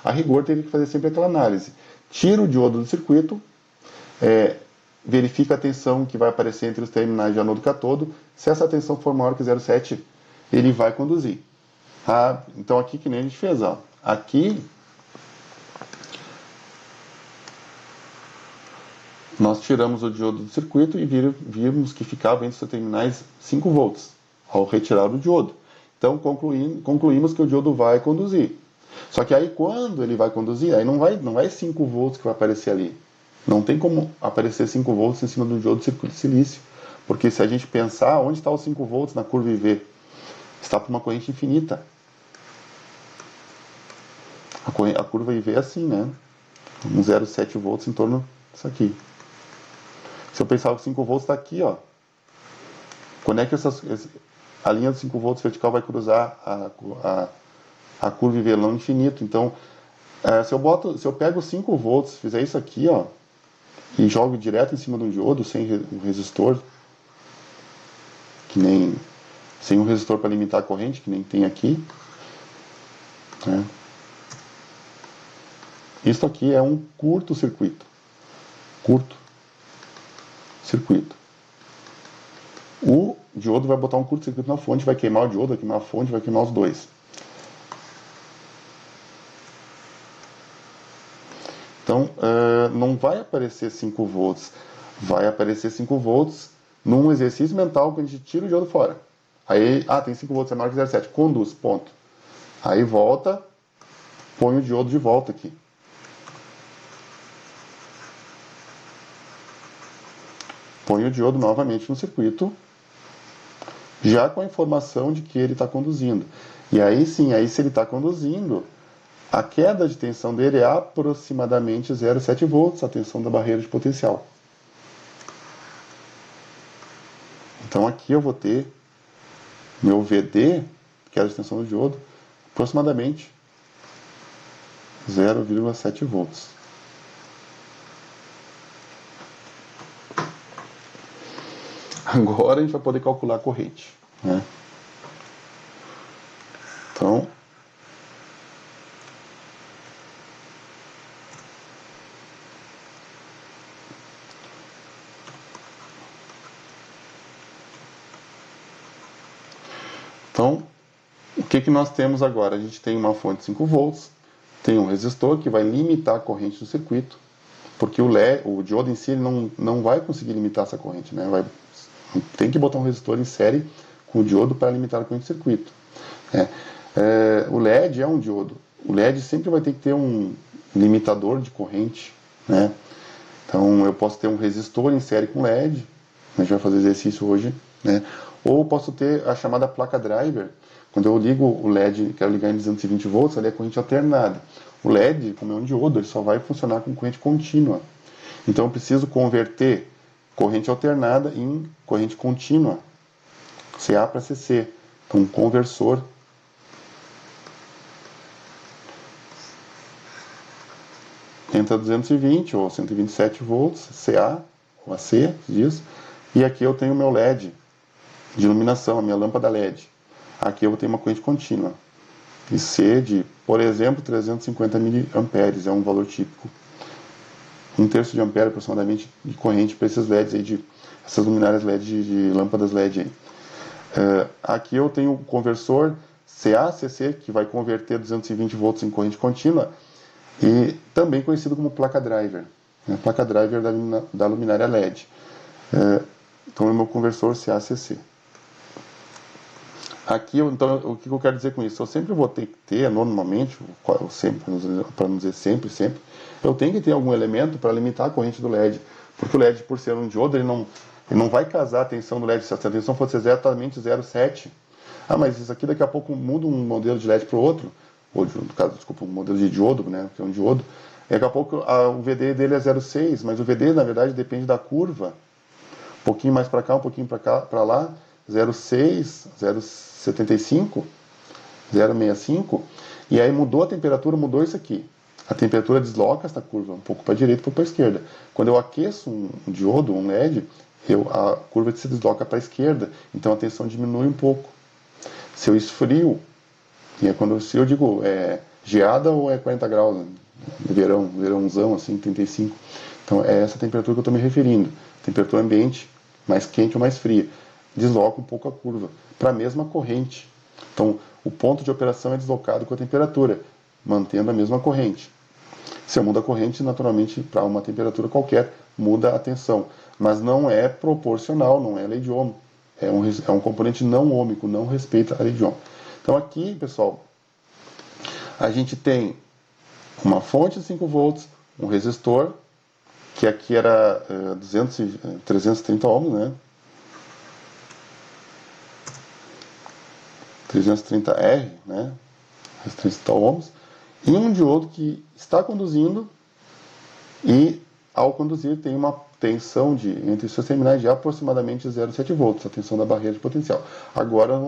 A rigor teria que fazer sempre aquela análise. Tira o diodo do circuito, verifica a tensão que vai aparecer entre os terminais de anodo e catodo. Se essa tensão for maior que 0,7, ele vai conduzir. Então aqui que nem a gente fez, ó. Aqui nós tiramos o diodo do circuito e vimos que ficava entre os terminais 5 volts ao retirar o diodo. Então concluímos que o diodo vai conduzir. Só que aí quando ele vai conduzir, aí não vai 5 volts que vai aparecer ali. Não tem como aparecer 5 volts em cima do diodo de circuito de silício. Porque se a gente pensar, onde está os 5 volts na curva IV? Está por uma corrente infinita. A curva IV é assim, né? 0,7 volts em torno disso aqui. Se eu pensar que 5 volts está aqui, ó. Quando é que a linha dos 5 volts vertical vai cruzar a curva IV no infinito? Então, se eu pego 5 volts, fizer isso aqui, ó, e jogo direto em cima de um diodo sem um resistor, sem um resistor para limitar a corrente, que nem tem aqui, né? Isso aqui é um curto-circuito. Curto-circuito. O diodo vai botar um curto-circuito na fonte, vai queimar o diodo, vai queimar a fonte, vai queimar os dois. Então, não vai aparecer 5 volts. Vai aparecer 5 volts num exercício mental que a gente tira o diodo fora. Aí, tem 5 volts, é maior que 0,7. Conduz, ponto. Aí volta, põe o diodo de volta aqui. Põe o diodo novamente no circuito, já com a informação de que ele está conduzindo. E aí sim, se ele está conduzindo, a queda de tensão dele é aproximadamente 0,7 volts, a tensão da barreira de potencial. Então aqui eu vou ter meu VD, queda de tensão do diodo, aproximadamente 0,7 volts. Agora a gente vai poder calcular a corrente, né? Então, o que nós temos agora? A gente tem uma fonte de 5 volts, tem um resistor que vai limitar a corrente do circuito, porque o diodo em si ele não vai conseguir limitar essa corrente, né? Tem que botar um resistor em série com o diodo para limitar a corrente do circuito. O LED é um diodo. O LED sempre vai ter que ter um limitador de corrente, né? Então eu posso ter um resistor em série com LED, a gente vai fazer exercício hoje, né? Ou posso ter a chamada placa driver. Quando eu ligo o LED, quero ligar em 220 volts, ali é corrente alternada. O LED, como é um diodo, ele só vai funcionar com corrente contínua. Então eu preciso converter corrente alternada em corrente contínua, CA para CC. Então, um conversor entra 220 ou 127 volts, CA ou AC, diz, e aqui eu tenho o meu LED de iluminação, a minha lâmpada LED. Aqui eu vou ter uma corrente contínua. E C de, por exemplo, 350 mA, é um valor típico. 1/3 de ampere aproximadamente de corrente para esses LEDs aí, essas luminárias LED de lâmpadas LED aí. Aqui eu tenho o conversor CA-CC, que vai converter 220 volts em corrente contínua, e também conhecido como placa driver, né? Placa driver da luminária LED. Então é o meu conversor CA-CC. Aqui, então, o que eu quero dizer com isso? Eu sempre vou ter que ter, normalmente, para não dizer sempre, eu tenho que ter algum elemento para limitar a corrente do LED. Porque o LED, por ser um diodo, ele não vai casar a tensão do LED. Se a tensão fosse exatamente 0,7, mas isso aqui daqui a pouco muda um modelo de LED para o outro, ou no caso, desculpa, um modelo de diodo, né, que é um diodo, e daqui a pouco o VD dele é 0,6, mas o VD, na verdade, depende da curva. Um pouquinho mais para cá, um pouquinho para lá, 0,6, 0,75, 0,65, e aí mudou a temperatura, mudou isso aqui. A temperatura desloca essa curva um pouco para a direita e um pouco para a esquerda. Quando eu aqueço um diodo, um LED, a curva se desloca para a esquerda, então a tensão diminui um pouco. Se eu esfrio, e é quando eu digo geada ou é 40 graus, né? Verãozão, assim, 35. Então é essa temperatura que eu estou me referindo. Temperatura ambiente, mais quente ou mais fria. Desloca um pouco a curva para a mesma corrente. Então o ponto de operação é deslocado com a temperatura, mantendo a mesma corrente. Se eu mudo a corrente, naturalmente, para uma temperatura qualquer, muda a tensão. Mas não é proporcional, não é lei de Ohm. É um componente não ôhmico, não respeita a lei de Ohm. Então aqui, pessoal, a gente tem uma fonte de 5 volts, um resistor, que aqui era 330 ohms, né? 330R, né? 330 ohms, e um diodo que está conduzindo e, ao conduzir, tem uma tensão entre os seus terminais de aproximadamente 0,7 volts, a tensão da barreira de potencial. Agora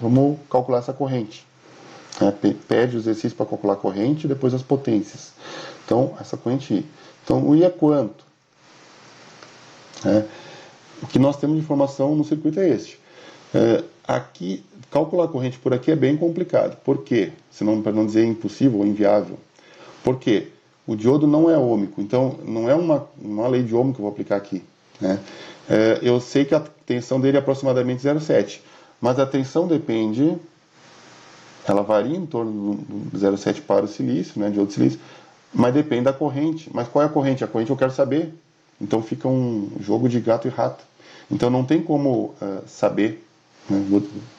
vamos calcular essa corrente. Pede o exercício para calcular a corrente e depois as potências. Então, essa corrente I. Então, o I é quanto? O que nós temos de informação no circuito é este. Aqui, calcular a corrente por aqui é bem complicado. Por quê? Senão, para não dizer impossível ou inviável. Por quê? O diodo não é ôhmico, então não é uma lei de Ohm que eu vou aplicar aqui. Né? Eu sei que a tensão dele é aproximadamente 0,7, mas a tensão depende, ela varia em torno do 0,7 para o silício, né, diodo de silício, mas depende da corrente. Mas qual é a corrente? A corrente eu quero saber. Então fica um jogo de gato e rato. Então não tem como saber. Né?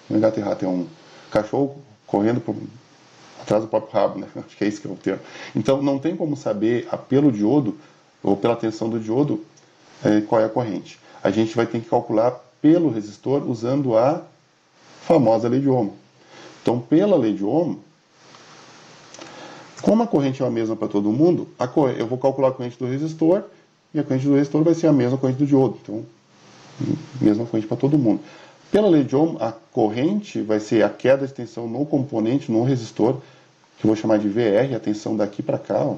Não é gato e rato, é um cachorro correndo atrás do próprio rabo, né? Acho que é isso que é o termo. Então não tem como saber pelo diodo, ou pela tensão do diodo, qual é a corrente. A gente vai ter que calcular pelo resistor usando a famosa lei de Ohm. Então, pela lei de Ohm, como a corrente é a mesma para todo mundo, eu vou calcular a corrente do resistor, e a corrente do resistor vai ser a mesma corrente do diodo. Então, mesma corrente para todo mundo. Pela lei de Ohm, a corrente vai ser a queda de tensão no componente, no resistor, que eu vou chamar de VR, a tensão daqui para cá, ó,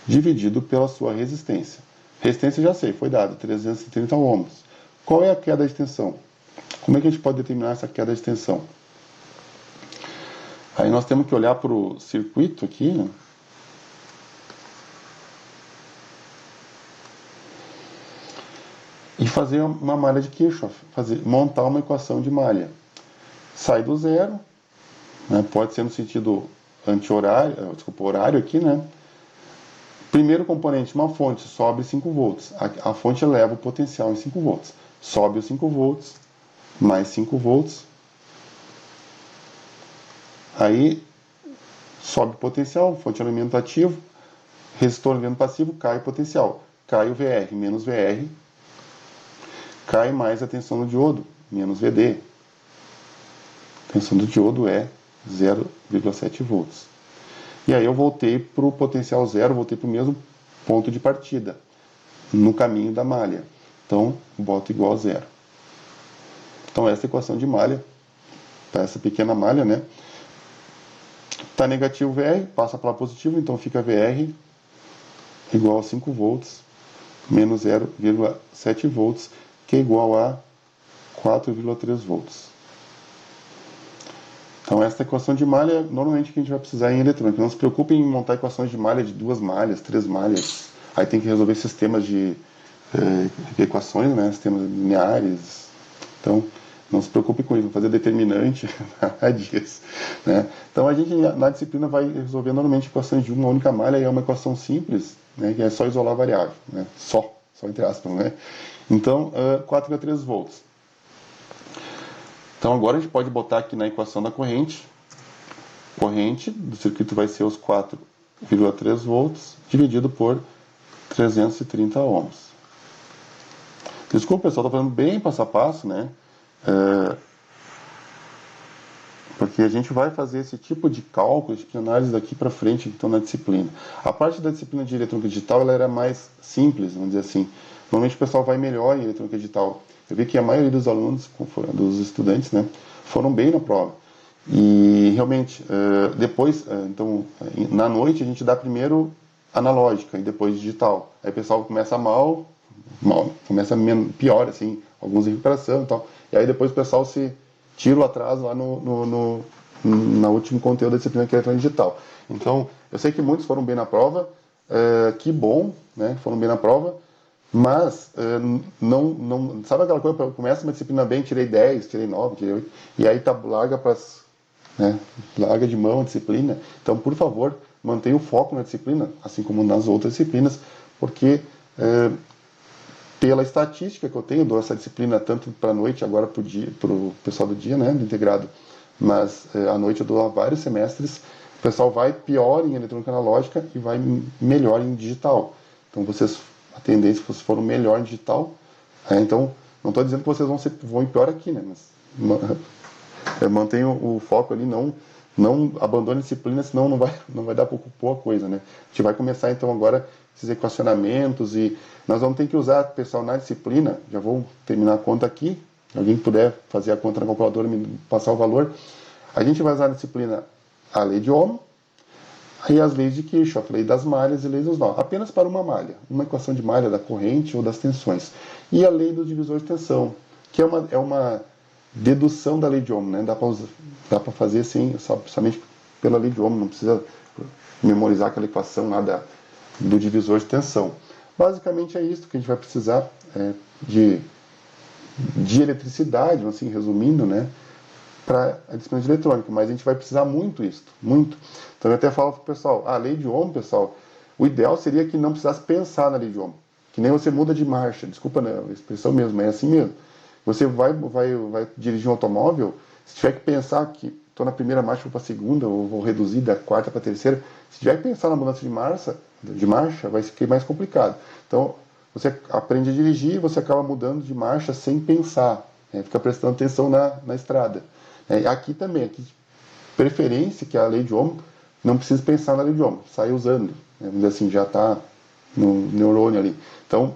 dividido pela sua resistência. Resistência já sei, foi dada, 330 ohms. Qual é a queda de tensão? Como é que a gente pode determinar essa queda de tensão? Aí nós temos que olhar para o circuito aqui, né? E fazer uma malha de Kirchhoff, montar uma equação de malha. Sai do zero, né? Pode ser no sentido horário aqui, né? Primeiro componente, uma fonte, sobe 5 volts. A fonte eleva o potencial em 5 volts. Sobe os 5 volts, mais 5 volts. Aí, sobe o potencial, fonte de elemento ativo. Resistor elemento passivo, cai o potencial. Cai o VR, menos VR. Cai mais a tensão do diodo, menos VD. A tensão do diodo é 0,7 volts. E aí eu voltei para o potencial zero, voltei para o mesmo ponto de partida, no caminho da malha. Então, boto igual a zero. Então, essa equação de malha, para essa pequena malha, né? Está negativo VR, passa para positivo, então fica VR igual a 5 volts, menos 0,7 volts, que é igual a 4,3 volts. Então, essa equação de malha, normalmente, que a gente vai precisar em eletrônica. Não se preocupe em montar equações de malha de 2 malhas, 3 malhas. Aí tem que resolver sistemas de equações, né? Sistemas lineares. Então, não se preocupe com isso, fazer determinante disso, né? Então, a gente, na disciplina, vai resolver normalmente equações de uma única malha, e é uma equação simples, né? Que é só isolar a variável, né? Só entre aspas, né? Então, 4,3 volts. Então agora a gente pode botar aqui na equação da corrente. Corrente do circuito vai ser os 4,3 volts dividido por 330 ohms. Desculpa, pessoal, estou falando bem passo a passo, né? Porque a gente vai fazer esse tipo de cálculo, de análise daqui para frente, então, na disciplina. A parte da disciplina de eletrônica digital, ela era mais simples, vamos dizer assim. Normalmente o pessoal vai melhor em eletrônica digital. Eu vi que a maioria dos alunos, dos estudantes, né, foram bem na prova. E realmente, depois, então, na noite a gente dá primeiro analógica e depois digital. Aí o pessoal começa mal, começa pior, assim, alguns em recuperação e tal. E aí depois o pessoal se tira o atraso lá no último conteúdo da disciplina que é eletrônica digital. Então, eu sei que muitos foram bem na prova, que bom, né, foram bem na prova. Mas, não sabe aquela coisa, começa uma disciplina bem, tirei 10, tirei 9, tirei 8, e aí larga de mão a disciplina. Então, por favor, mantenha o foco na disciplina, assim como nas outras disciplinas, porque pela estatística que eu tenho, dou essa disciplina tanto para a noite, agora para o pessoal do dia, né, do integrado, mas à noite eu dou há vários semestres. O pessoal vai pior em eletrônica analógica e vai melhor em digital. Então a tendência é que vocês foram melhor em digital. Então, não estou dizendo que vocês vão ir pior aqui, né, mas mantenham o foco ali, não abandone a disciplina, senão não vai dar boa coisa, né. A gente vai começar então agora esses equacionamentos e nós vamos ter que usar, pessoal, na disciplina. Já vou terminar a conta aqui. Se alguém puder fazer a conta na calculadora e me passar o valor. A gente vai usar na disciplina a lei de Ohm e as leis de Kirchhoff, lei das malhas e leis dos nós. Apenas para uma malha. Uma equação de malha da corrente ou das tensões. E a lei do divisor de tensão, que é uma dedução da lei de Ohm, né? Dá para fazer assim, somente pela lei de Ohm. Não precisa memorizar aquela equação lá do divisor de tensão. Basicamente é isso que a gente vai precisar de eletricidade, assim, resumindo, né, para a disciplina de eletrônica, mas a gente vai precisar muito isso, muito. Então eu até falo para o pessoal, a lei de Ohm, pessoal, o ideal seria que não precisasse pensar na lei de Ohm, que nem você muda de marcha, desculpa, né, a expressão mesmo, é assim mesmo. Você vai dirigir um automóvel, se tiver que pensar que estou na primeira marcha, vou para a segunda, ou vou reduzir da quarta para a terceira, se tiver que pensar na mudança de marcha, vai ser mais complicado. Então, você aprende a dirigir, você acaba mudando de marcha sem pensar, fica prestando atenção na estrada. Aqui também, preferência que a lei de Ohm, não precisa pensar na lei de Ohm, sai usando, vamos dizer assim, já está no neurônio ali. Então,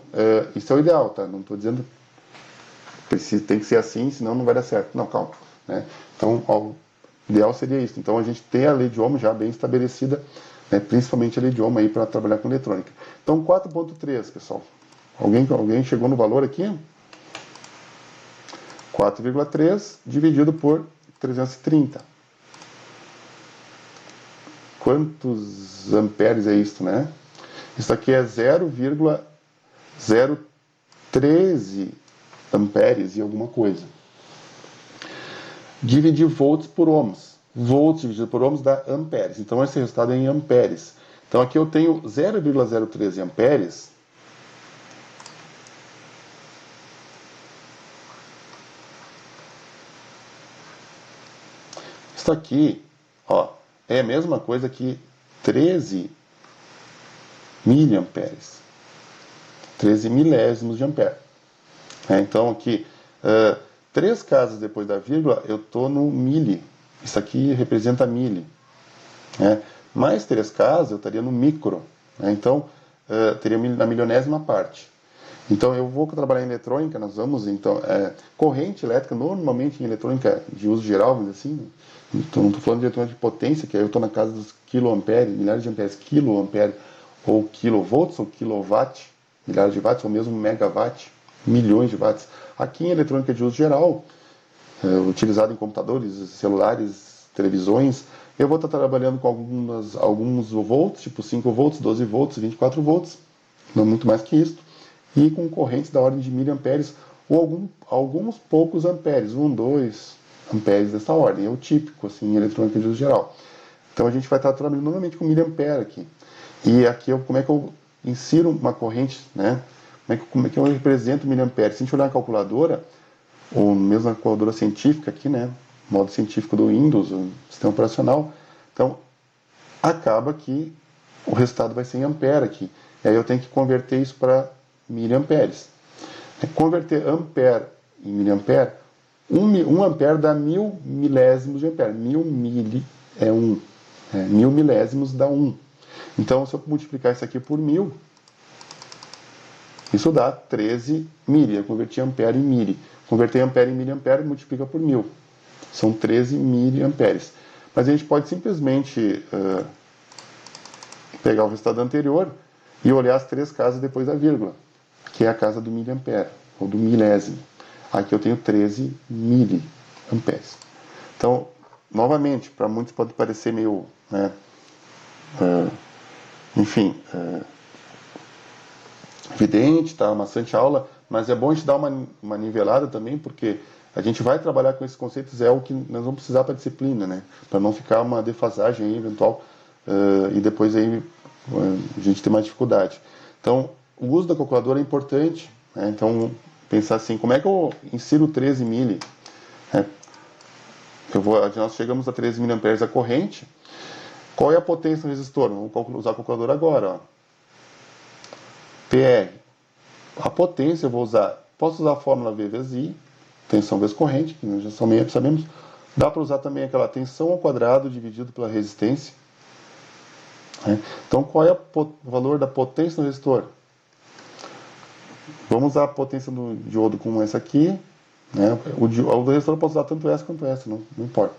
isso é o ideal, tá? Não estou dizendo que tem que ser assim, senão não vai dar certo. Não, calma. Né? Então, o ideal seria isso. Então, a gente tem a lei de Ohm já bem estabelecida, né? Principalmente a lei de Ohm aí para trabalhar com eletrônica. Então, 4.3, pessoal. Alguém chegou no valor aqui? 4,3 dividido por 330. Quantos amperes é isso, né? Isso aqui é 0,013 amperes e alguma coisa. Dividir volts por ohms. Volts dividido por ohms dá amperes. Então, esse resultado é em amperes. Então, aqui eu tenho 0,013 amperes. Isso aqui, ó, é a mesma coisa que 13 miliamperes. 13 milésimos de ampere. Então, aqui, 3 casas depois da vírgula, eu estou no mili. Isso aqui representa mili. Mais 3 casas, eu estaria no micro. Então, teria na milionésima parte. Então, eu vou trabalhar em eletrônica, nós vamos, então, corrente elétrica, normalmente em eletrônica de uso geral, vamos dizer assim, então, não estou falando de eletrônica de potência, que aí eu estou na casa dos quiloamperes, milhares de amperes, quiloampere, ou kilovolts, ou kilowatt, milhares de watts, ou mesmo megawatt, milhões de watts. Aqui em eletrônica de uso geral, utilizado em computadores, celulares, televisões, eu vou estar trabalhando com alguns volts, tipo 5 volts, 12 volts, 24 volts, não muito mais que isso, e com correntes da ordem de miliamperes, ou alguns poucos amperes, 1, 2 amperes dessa ordem, é o típico, assim, em eletrônica de uso geral. Então a gente vai estar trabalhando normalmente com miliampere aqui. E aqui, como é que eu insiro uma corrente, né? Como é que eu represento miliampere? Se a gente olhar na calculadora, ou mesmo na calculadora científica aqui, né? Modo científico do Windows, o sistema operacional, então acaba que o resultado vai ser em ampere aqui. E aí eu tenho que converter isso para miliamperes. Converter ampere em miliampere, 1 ampere dá 1000 milésimos de ampere. 1000 mili é 1. 1000 milésimos dá 1. Então, se eu multiplicar isso aqui por 1000, isso dá 13 mili. Eu converti ampere em mili. Converter ampere em miliampere, multiplica por 1000. São 13 miliamperes. Mas a gente pode simplesmente pegar o resultado anterior e olhar as 3 casas depois da vírgula, que é a casa do miliampere, ou do milésimo. Aqui eu tenho 13 miliamperes. Então, novamente, para muitos pode parecer meio, né, evidente, tá? Bastante aula, mas é bom a gente dar uma nivelada também, porque a gente vai trabalhar com esses conceitos, é o que nós vamos precisar para a disciplina, né? Para não ficar uma defasagem aí, eventual, e depois aí a gente ter mais dificuldade. Então, o uso da calculadora é importante, né? Então, pensar assim, como é que eu insiro 13 mili? Né? Nós chegamos a 13 mA a corrente. Qual é a potência do resistor? Vamos usar a calculadora agora. Ó. PR. A potência eu vou usar, posso usar a fórmula V vezes I, tensão vezes corrente, que nós já sabemos. Dá para usar também aquela tensão ao quadrado dividido pela resistência. Né? Então, qual é o valor da potência do resistor? Vamos usar a potência do diodo como essa aqui. Né? O do resistor eu posso usar tanto essa quanto essa, não importa.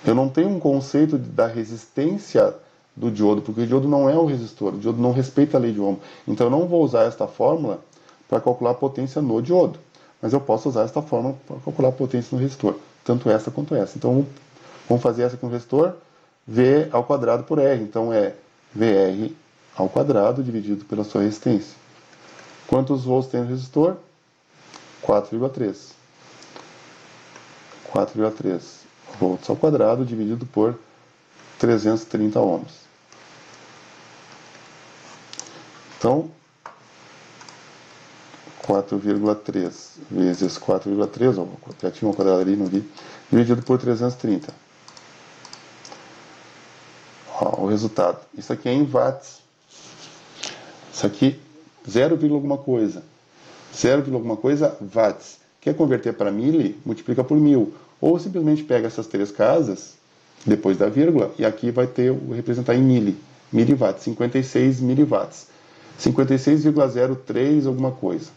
Eu não tenho um conceito da resistência do diodo, porque o diodo não é o resistor, o diodo não respeita a lei de Ohm. Então eu não vou usar esta fórmula para calcular a potência no diodo, mas eu posso usar esta fórmula para calcular a potência no resistor, tanto essa quanto essa. Então vamos fazer essa aqui no resistor, V ao quadrado por R, então é VR ao quadrado dividido pela sua resistência. Quantos volts tem no resistor? 4,3. 4,3 volts ao quadrado dividido por 330 ohms. Então, 4,3 vezes 4,3, já tinha um quadrado ali, não vi, dividido por 330. Ó, o resultado. Isso aqui é em watts. Isso aqui, 0, alguma coisa. 0, alguma coisa watts. Quer converter para mili? Multiplica por 1000. Ou simplesmente pega essas três casas, depois da vírgula, e aqui vai representar em miliwatts, 56 miliwatts. 56,03 alguma coisa.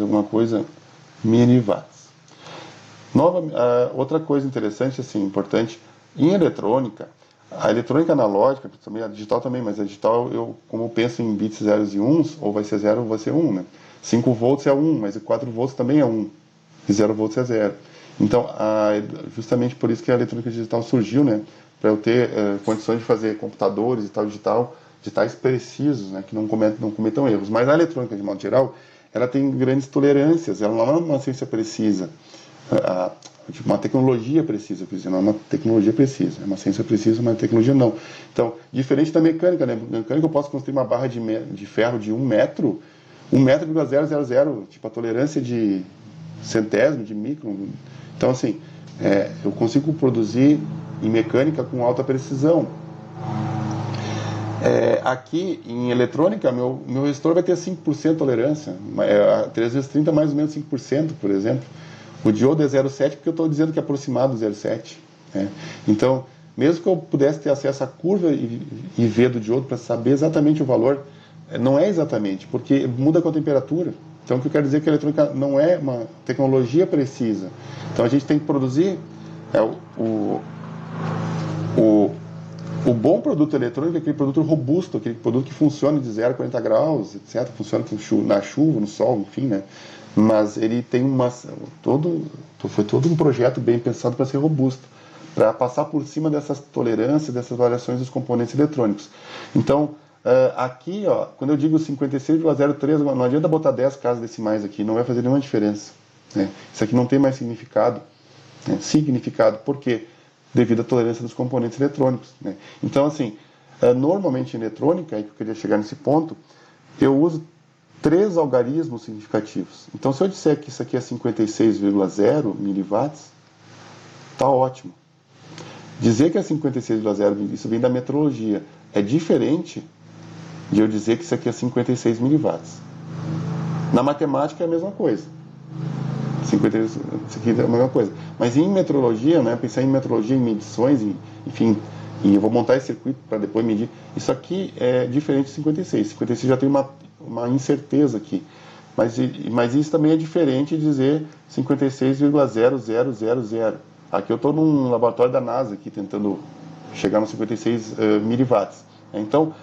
alguma coisa miliwatts. Outra coisa interessante, assim, importante, em eletrônica, a eletrônica analógica, também a digital também, mas a digital, como eu penso em bits zeros e uns, ou vai ser 0 ou vai ser 1, né? 5 volts é 1, mas 4 volts também é 1, e 0 volts é 0. Então, justamente por isso que a eletrônica digital surgiu, né? Para eu ter condições de fazer computadores e tal digitais precisos, né? Que não cometam erros. Mas a eletrônica, de modo geral, ela tem grandes tolerâncias, ela não é uma ciência precisa. Tipo, uma tecnologia precisa, quer dizer, não é uma tecnologia precisa, é uma ciência precisa, mas a tecnologia não. Então, diferente da mecânica, né? Na mecânica eu posso construir uma barra de ferro de 1 metro, 1,000, tipo a tolerância de centésimo, de micron. Então, assim, eu consigo produzir em mecânica com alta precisão. Aqui, em eletrônica, meu resistor vai ter 5% de tolerância, 3 vezes 30 mais ou menos 5%, por exemplo. O diodo é 0,7 porque eu estou dizendo que é aproximado do 0,7. Né? Então, mesmo que eu pudesse ter acesso à curva IV do diodo para saber exatamente o valor, não é exatamente, porque muda com a temperatura. Então, o que eu quero dizer é que a eletrônica não é uma tecnologia precisa. Então, a gente tem que produzir o bom produto eletrônico é aquele produto robusto, aquele produto que funciona de 0 a 40 graus, etc. Funciona na chuva, no sol, enfim, né? Mas ele tem foi todo um projeto bem pensado para ser robusto, para passar por cima dessas tolerâncias, dessas variações dos componentes eletrônicos. Então, aqui, ó, quando eu digo 56,03, não adianta botar 10 casas decimais aqui, não vai fazer nenhuma diferença. Né? Isso aqui não tem mais significado. Né? Significado, por quê? Devido à tolerância dos componentes eletrônicos. Né? Então, assim, normalmente em eletrônica, aí que eu queria chegar nesse ponto, eu uso 3 algarismos significativos. Então, se eu disser que isso aqui é 56,0 miliwatts, está ótimo. Dizer que é 56,0, isso vem da metrologia. É diferente de eu dizer que isso aqui é 56 miliwatts. Na matemática é a mesma coisa. Isso aqui é a mesma coisa. Mas em metrologia, né, pensar em metrologia, em medições, enfim, e eu vou montar esse circuito para depois medir. Isso aqui é diferente de 56. 56 já tem uma incerteza aqui. Mas isso também é diferente de dizer 56,0000. Aqui eu estou num laboratório da NASA aqui tentando chegar nos 56 miliwatts. Então,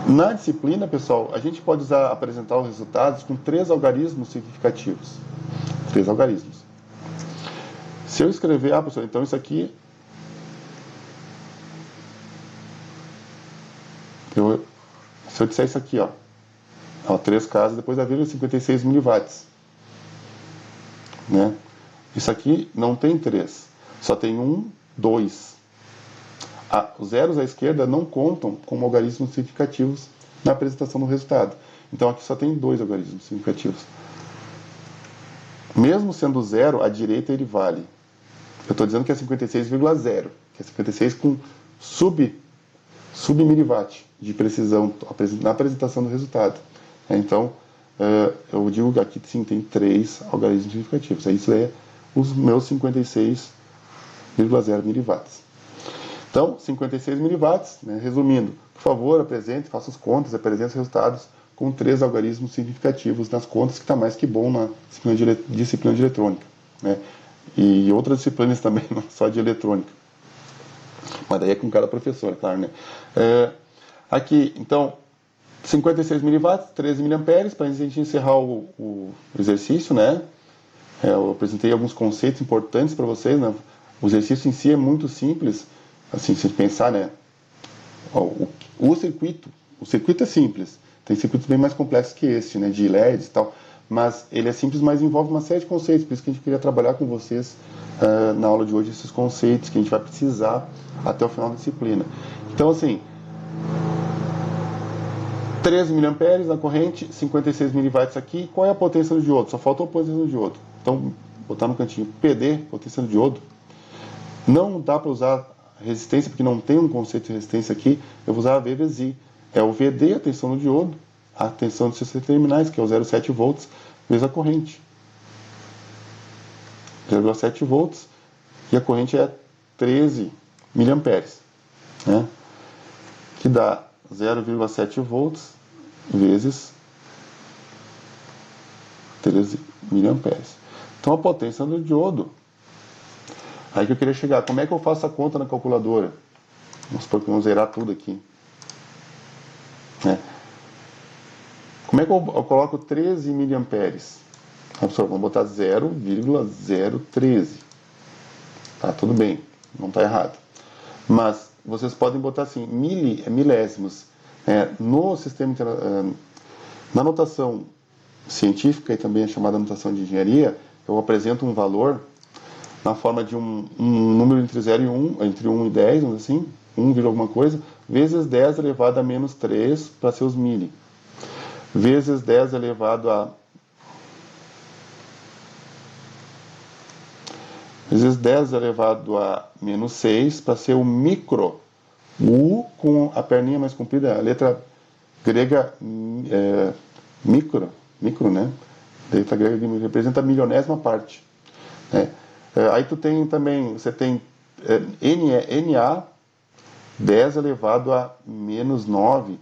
na disciplina, pessoal, a gente pode apresentar os resultados com 3 algarismos significativos. 3 algarismos. Se eu escrever, pessoal, então isso aqui, se eu disser isso aqui, ó 3 casas, depois da vírgula 56 miliwatts. Né? Isso aqui não tem 3. Só tem 1, 2. Os zeros à esquerda não contam como algarismos significativos na apresentação do resultado. Então aqui só tem 2 algarismos significativos. Mesmo sendo zero, à direita ele vale. Eu estou dizendo que é 56,0, que é 56 com sub-miliwatt de precisão na apresentação do resultado. Então, eu digo que aqui sim tem 3 algarismos significativos. Isso é os meus 56,0 miliwatts. Então, 56 miliwatts, né, resumindo, por favor, faça as contas, apresente os resultados com 3 algarismos significativos nas contas, que está mais que bom na disciplina de eletrônica, né? E outras disciplinas também, não só de eletrônica. Mas daí é com cada professor, claro, né? Aqui, então, 56 miliwatts, 13 miliamperes, para a gente encerrar o exercício, né? Eu apresentei alguns conceitos importantes para vocês, né? O exercício em si é muito simples, assim, se pensar, né? O circuito é simples. Tem circuitos bem mais complexos que este, né? De LEDs e tal. Mas ele é simples, mas envolve uma série de conceitos. Por isso que a gente queria trabalhar com vocês na aula de hoje, esses conceitos que a gente vai precisar até o final da disciplina. Então, assim, 13 miliamperes na corrente, 56 miliwatts aqui. Qual é a potência do diodo? Só faltou a potência do diodo. Então, botar no cantinho PD, potência do diodo. Não dá para usar resistência, porque não tem um conceito de resistência aqui. Eu vou usar a V vezes I. É o VD, a tensão do diodo, a tensão de seus terminais, que é o 0,7 volts, vezes a corrente. 0,7 volts, e a corrente é 13 miliamperes, né? Que dá 0,7 volts vezes 13 miliamperes. Então a potência do diodo. Aí que eu queria chegar. Como é que eu faço a conta na calculadora? Vamos supor que vamos zerar tudo aqui. Como é que eu coloco 13 miliamperes? Vamos botar 0,013. Tá, tudo bem, não está errado. Mas vocês podem botar assim, milésimos. No sistema, na notação científica e também a chamada notação de engenharia, eu apresento um valor na forma de um número entre 0 e 1, entre 1 e 10, vamos assim, 1, alguma coisa, vezes 10 elevado a menos 3 para ser os mili. Vezes 10 elevado a menos 6 para ser o micro. O com a perninha mais comprida, a letra grega micro, né? A letra grega representa a milionésima parte, né? Aí você tem Na 10 elevado a menos 9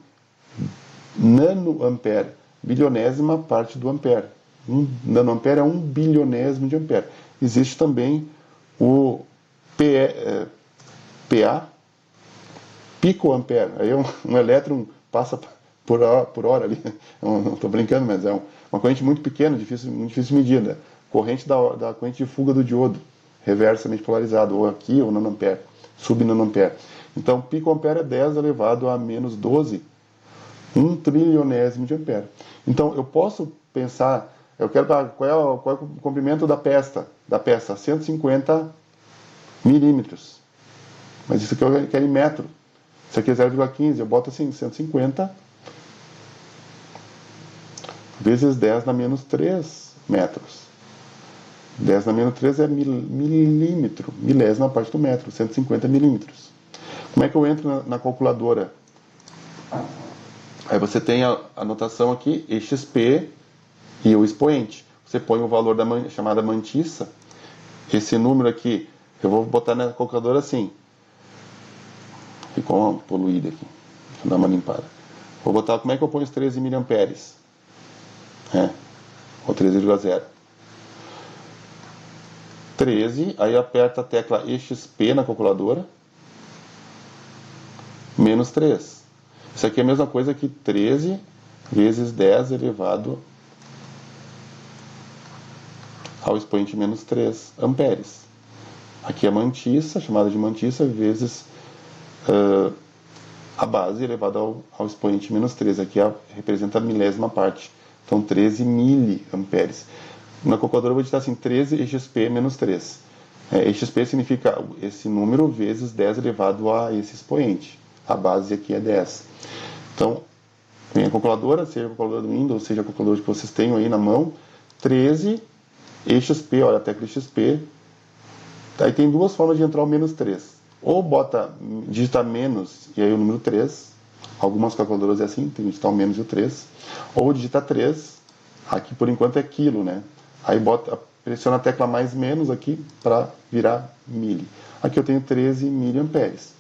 nanoampere, bilionésima parte do ampere. 1 nanoampere é 1 bilionésimo de ampere. Existe também o PA, picoampere. Aí um elétron passa por hora ali. Não estou brincando, mas é uma corrente muito pequena, muito difícil de medir, né? Corrente da corrente de fuga do diodo, reversamente polarizado, ou aqui, ou nanoampere, subnanoampere. Então, picoampere é 10 elevado a menos 12, 1 trilionésimo de ampere. Então, eu posso pensar, eu quero qual é o comprimento da peça? 150 milímetros. Mas isso aqui eu quero em metro. Isso aqui é 0,15, eu boto assim, 150 vezes 10 na menos 3 metros. 10 na menos 3 é milímetro, milésima parte do metro, 150 milímetros. Como é que eu entro na calculadora? Aí você tem a notação aqui, EXP e o expoente. Você põe o valor da chamada mantissa. Esse número aqui, eu vou botar na calculadora assim. Ficou uma poluída aqui. Deixa eu dar uma limpada. Vou botar, como é que eu ponho os 13 miliamperes? Ou 13,0. 13, aí aperta a tecla EXP na calculadora. Menos 3. Isso aqui é a mesma coisa que 13 vezes 10 elevado ao expoente menos 3 amperes. Aqui é a mantissa, chamada de mantissa, vezes a base elevada ao expoente menos 3. Aqui representa a milésima parte. Então, 13 miliamperes. Na calculadora eu vou digitar assim, 13 EXP menos 3. EXP significa esse número vezes 10 elevado a esse expoente. A base aqui é 10. Então, vem a calculadora, seja a calculadora do Windows, seja a calculadora que vocês tenham aí na mão, 13 EXP, olha a tecla EXP. Aí tem duas formas de entrar o menos 3. Ou digita menos e aí o número 3. Algumas calculadoras é assim, tem que digitar o menos e o 3. Ou digita 3, aqui por enquanto é quilo, né? Aí pressiona a tecla mais menos aqui para virar mili. Aqui eu tenho 13 miliamperes.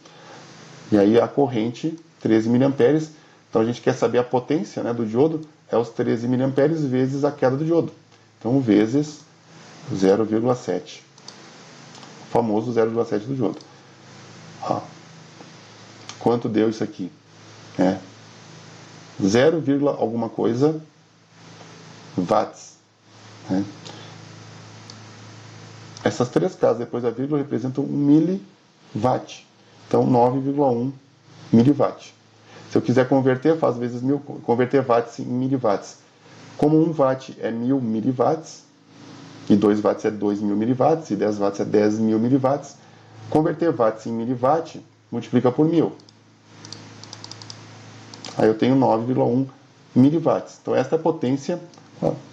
E aí a corrente, 13 miliamperes. Então a gente quer saber a potência, né, do diodo, é os 13 miliamperes vezes a queda do diodo. Então vezes 0,7. O famoso 0,7 do diodo. Quanto deu isso aqui? 0, alguma coisa watts. Né? Essas três casas depois da vírgula representam 1 miliwatt. Então 9,1 miliwatt. Se eu quiser converter, faz vezes 1000, converter watts em miliwatts. Como 1 watt é 1000 miliwatts, e 2 watts é 2000 miliwatts, e 10 watts é 10.000 miliwatts, converter watts em miliwatt multiplica por 1000. Aí eu tenho 9,1 miliwatts. Então esta é a potência,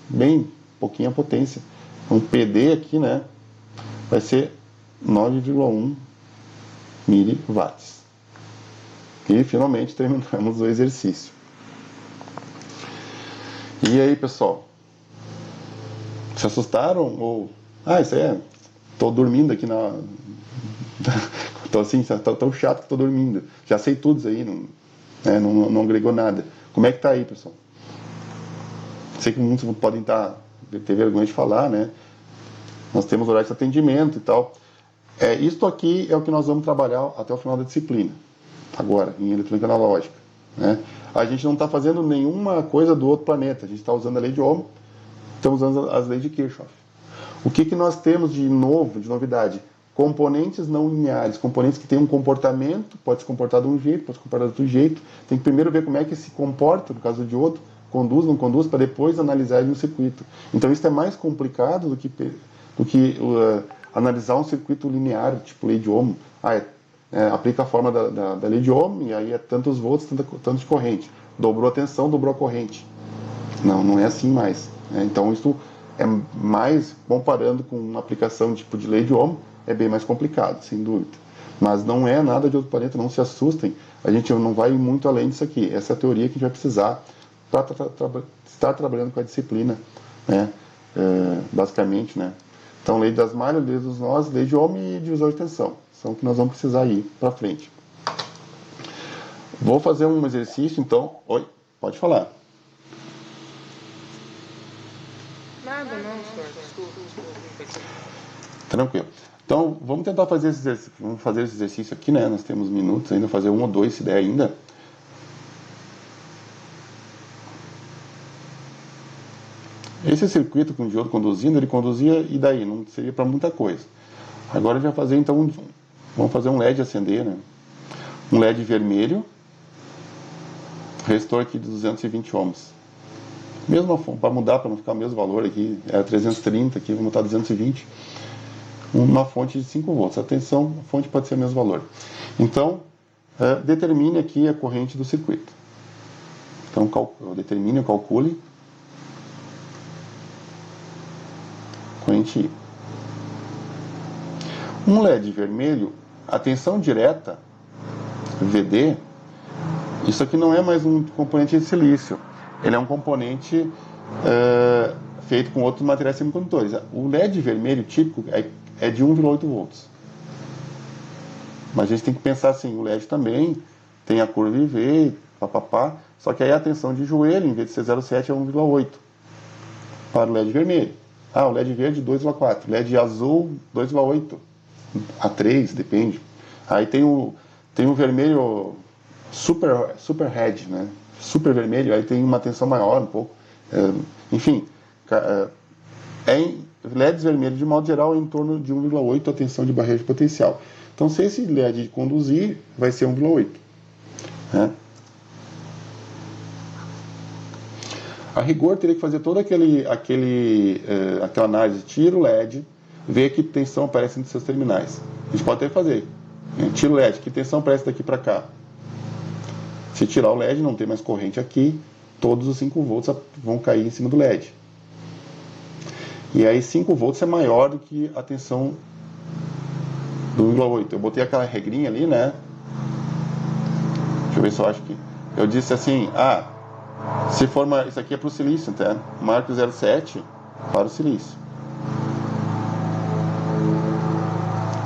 bem pouquinha potência. Então PD aqui, né, vai ser 9,1 miliwatts. E finalmente terminamos o exercício. E aí, pessoal? Se assustaram? Ou, isso aí tô dormindo aqui na... tô assim, tão chato que tô dormindo. Já sei tudo isso aí, não agregou nada. Como é que tá aí, pessoal? Sei que muitos podem ter vergonha de falar, né? Nós temos horário de atendimento e tal. Isto aqui é o que nós vamos trabalhar até o final da disciplina. Agora, em eletrônica analógica. Né? A gente não está fazendo nenhuma coisa do outro planeta. A gente está usando a lei de Ohm, estamos usando as leis de Kirchhoff. O que nós temos de novo, de novidade? Componentes não lineares, componentes que têm um comportamento, pode se comportar de um jeito, pode se comportar de outro jeito. Tem que primeiro ver como é que se comporta, no caso do diodo, conduz, não conduz, para depois analisar ele no circuito. Então isso é mais complicado do que analisar um circuito linear, tipo lei de Ohm. Aplica a forma da lei de Ohm, e aí é tantos volts, tanto de corrente. Dobrou a tensão, dobrou a corrente. Não é assim mais. Então isso é mais, comparando com uma aplicação tipo de lei de Ohm, é bem mais complicado, sem dúvida. Mas não é nada de outro planeta, não se assustem. A gente não vai muito além disso aqui. Essa é a teoria que a gente vai precisar para estar trabalhando com a disciplina, né? Basicamente, né? Então, lei das malhas, lei dos nós, lei de Ohm e divisor de tensão. São o que nós vamos precisar ir para frente. Vou fazer um exercício, então... Oi, pode falar. Nada não, senhor. Desculpa. Tranquilo. Então, vamos tentar fazer esse exercício aqui, né? Nós temos minutos ainda, fazer 1 ou 2, se der ainda. Esse circuito com o diodo conduzindo, ele conduzia e daí? Não seria para muita coisa. Agora a gente vai fazer, então, vamos fazer um LED acender, né? Um LED vermelho, resistor aqui de 220 ohms. Mesmo para mudar, para não ficar o mesmo valor aqui, era 330, aqui vamos botar 220. Uma fonte de 5 volts. Atenção, a fonte pode ser o mesmo valor. Então, determine aqui a corrente do circuito. Então, determine, calcule. Corrente I. Um LED vermelho, a tensão direta, VD, isso aqui não é mais um componente de silício. Ele é um componente feito com outros materiais semicondutores. O LED vermelho típico é de 1,8 volts. Mas a gente tem que pensar assim, o LED também tem a curva IV, papapá, só que aí a tensão de joelho, em vez de ser 0,7, é 1,8 para o LED vermelho. O LED verde 2,4, LED azul 2,8 a 3, depende. Aí tem o vermelho super red, né? Super vermelho, aí tem uma tensão maior um pouco. Enfim, LEDs vermelhos, de modo geral, é em torno de 1,8 a tensão de barreira de potencial. Então, se esse LED conduzir, vai ser 1,8. Né? A rigor, teria que fazer toda aquela análise. Tira o LED, vê que tensão aparece nos seus terminais. A gente pode até fazer. Tira o LED, que tensão aparece daqui para cá. Se tirar o LED, não tem mais corrente aqui, todos os 5 volts vão cair em cima do LED. E aí 5 volts é maior do que a tensão do 1,8. Eu botei aquela regrinha ali, né? Deixa eu ver se eu acho que... Eu disse assim, se for isso aqui é para o silício, tá? Maior que 0,7 para o silício.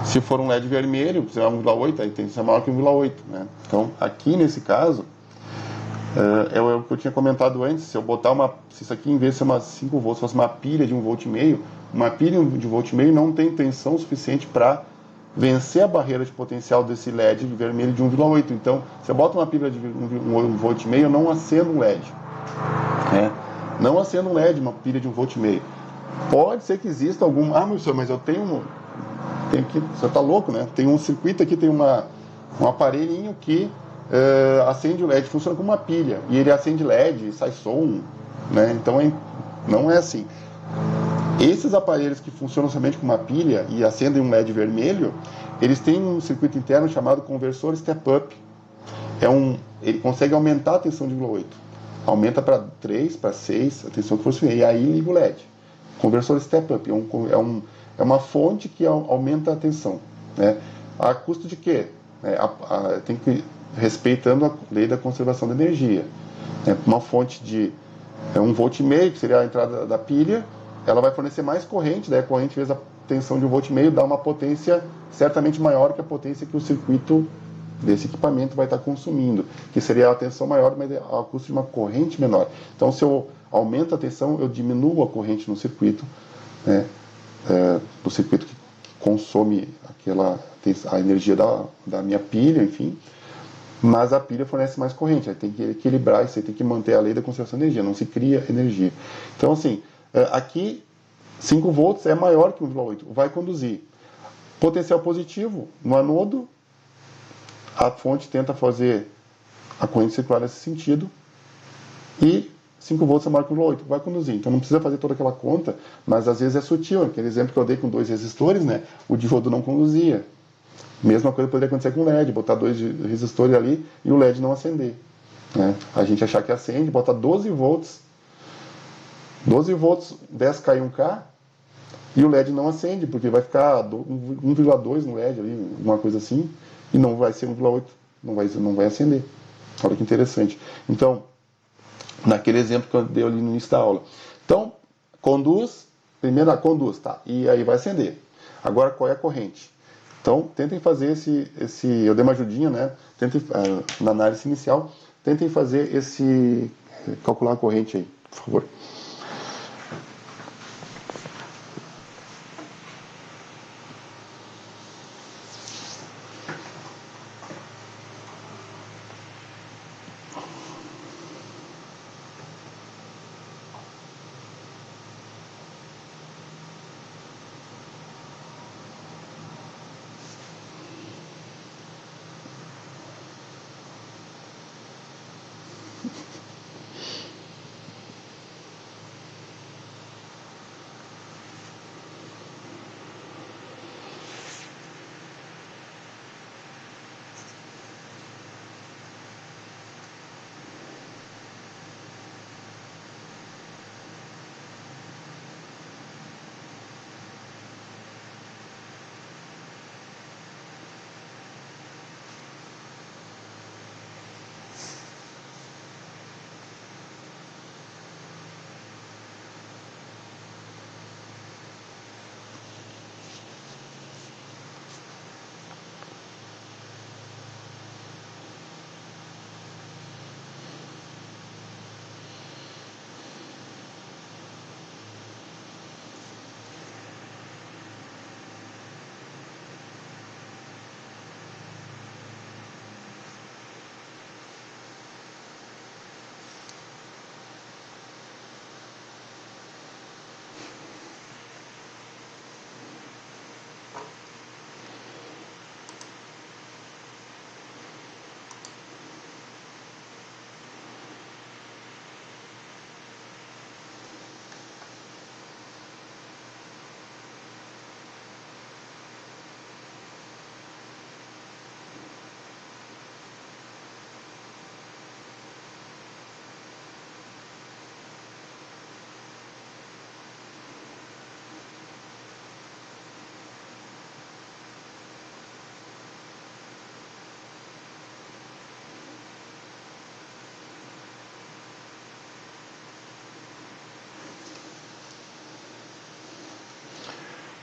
Se for um LED vermelho, se é 1,8, aí tem que ser maior que 1,8, né? Então, aqui nesse caso, é o que eu tinha comentado antes, se eu botar se isso aqui em vez de ser uma 5 volts, fosse uma pilha de 1,5 volt, uma pilha de 1,5 volt não tem tensão suficiente para vencer a barreira de potencial desse LED vermelho de 1,8. Então, se eu boto uma pilha de 1,5 volt, eu não acendo um LED. Né? Não acendo um LED, uma pilha de 1,5 volt. Pode ser que exista algum... meu senhor, mas eu tenho que... Você está louco, né? Tem um circuito aqui, tem um aparelhinho que acende o LED, funciona como uma pilha. E ele acende LED, sai som, né? Então, não é assim. Esses aparelhos que funcionam somente com uma pilha e acendem um LED vermelho, eles têm um circuito interno chamado conversor step-up. Ele consegue aumentar a tensão de 1,8. Aumenta para 3, para 6, a tensão que for suficiente. E aí liga o LED. Conversor step-up é uma fonte que aumenta a tensão. Né? A custo de quê? Tem que respeitando a lei da conservação da energia. Uma fonte de 1,5 volt, que seria a entrada da pilha, ela vai fornecer mais corrente, daí a corrente vezes a tensão de 1,5 volt dá uma potência certamente maior que a potência que o circuito desse equipamento vai estar consumindo, que seria a tensão maior, mas a custo de uma corrente menor. Então, se eu aumento a tensão, eu diminuo a corrente no circuito, né, do circuito que consome a energia da minha pilha, enfim, mas a pilha fornece mais corrente, aí tem que equilibrar isso, aí tem que manter a lei da conservação de energia, não se cria energia. Então, assim, aqui 5 volts é maior que 1,8, vai conduzir. Potencial positivo no anodo, a fonte tenta fazer a corrente circular nesse sentido, e 5 volts é maior que 1,8, vai conduzir. Então não precisa fazer toda aquela conta, mas às vezes é sutil. Aquele exemplo que eu dei com 2 resistores, né? O diodo não conduzia. Mesma coisa poderia acontecer com o LED, botar 2 resistores ali e o LED não acender. Né? A gente achar que acende, bota 12 volts, 10K e 1K, e o LED não acende, porque vai ficar 1,2 no LED ali, alguma coisa assim, e não vai ser 1,8, não vai acender. Olha que interessante. Então, naquele exemplo que eu dei ali no início da aula. Então, primeiro conduz, tá? E aí vai acender. Agora, qual é a corrente? Então, tentem fazer eu dei uma ajudinha, né? Na análise inicial, tentem fazer calcular a corrente aí, por favor.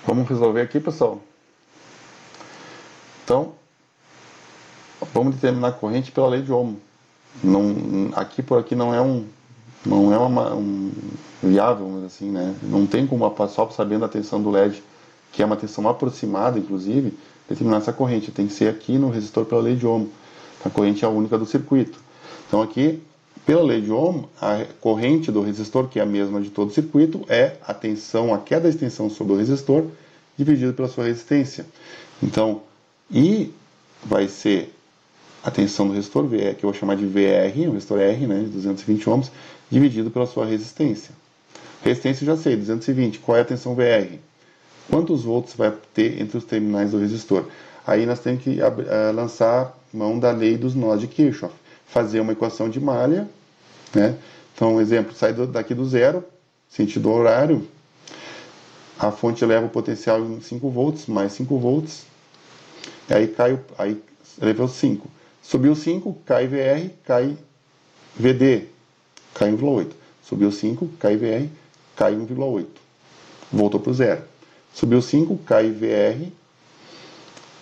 Vamos resolver aqui, pessoal. Então, vamos determinar a corrente pela lei de Ohm. Aqui por aqui não é um viável, mas assim, né? Não tem como só sabendo a tensão do LED, que é uma tensão aproximada, inclusive, determinar essa corrente. Tem que ser aqui no resistor pela lei de Ohm. A corrente é a única do circuito. Então aqui, pela lei de Ohm, a corrente do resistor, que é a mesma de todo o circuito, é a queda de tensão sobre o resistor, dividido pela sua resistência. Então, I vai ser a tensão do resistor, que eu vou chamar de VR, o resistor R, né, de 220 ohms, dividido pela sua resistência. Resistência eu já sei, 220. Qual é a tensão VR? Quantos volts vai ter entre os terminais do resistor? Aí nós temos que lançar mão da lei dos nós de Kirchhoff. Fazer uma equação de malha, né? Então, exemplo, sai daqui do zero, sentido horário, a fonte eleva o potencial em 5 volts, mais 5 volts, aí elevou 5. Subiu 5, cai VR, cai VD, cai 1,8. Subiu 5, cai VR, cai 1,8. Voltou para o zero. Subiu 5, cai VR,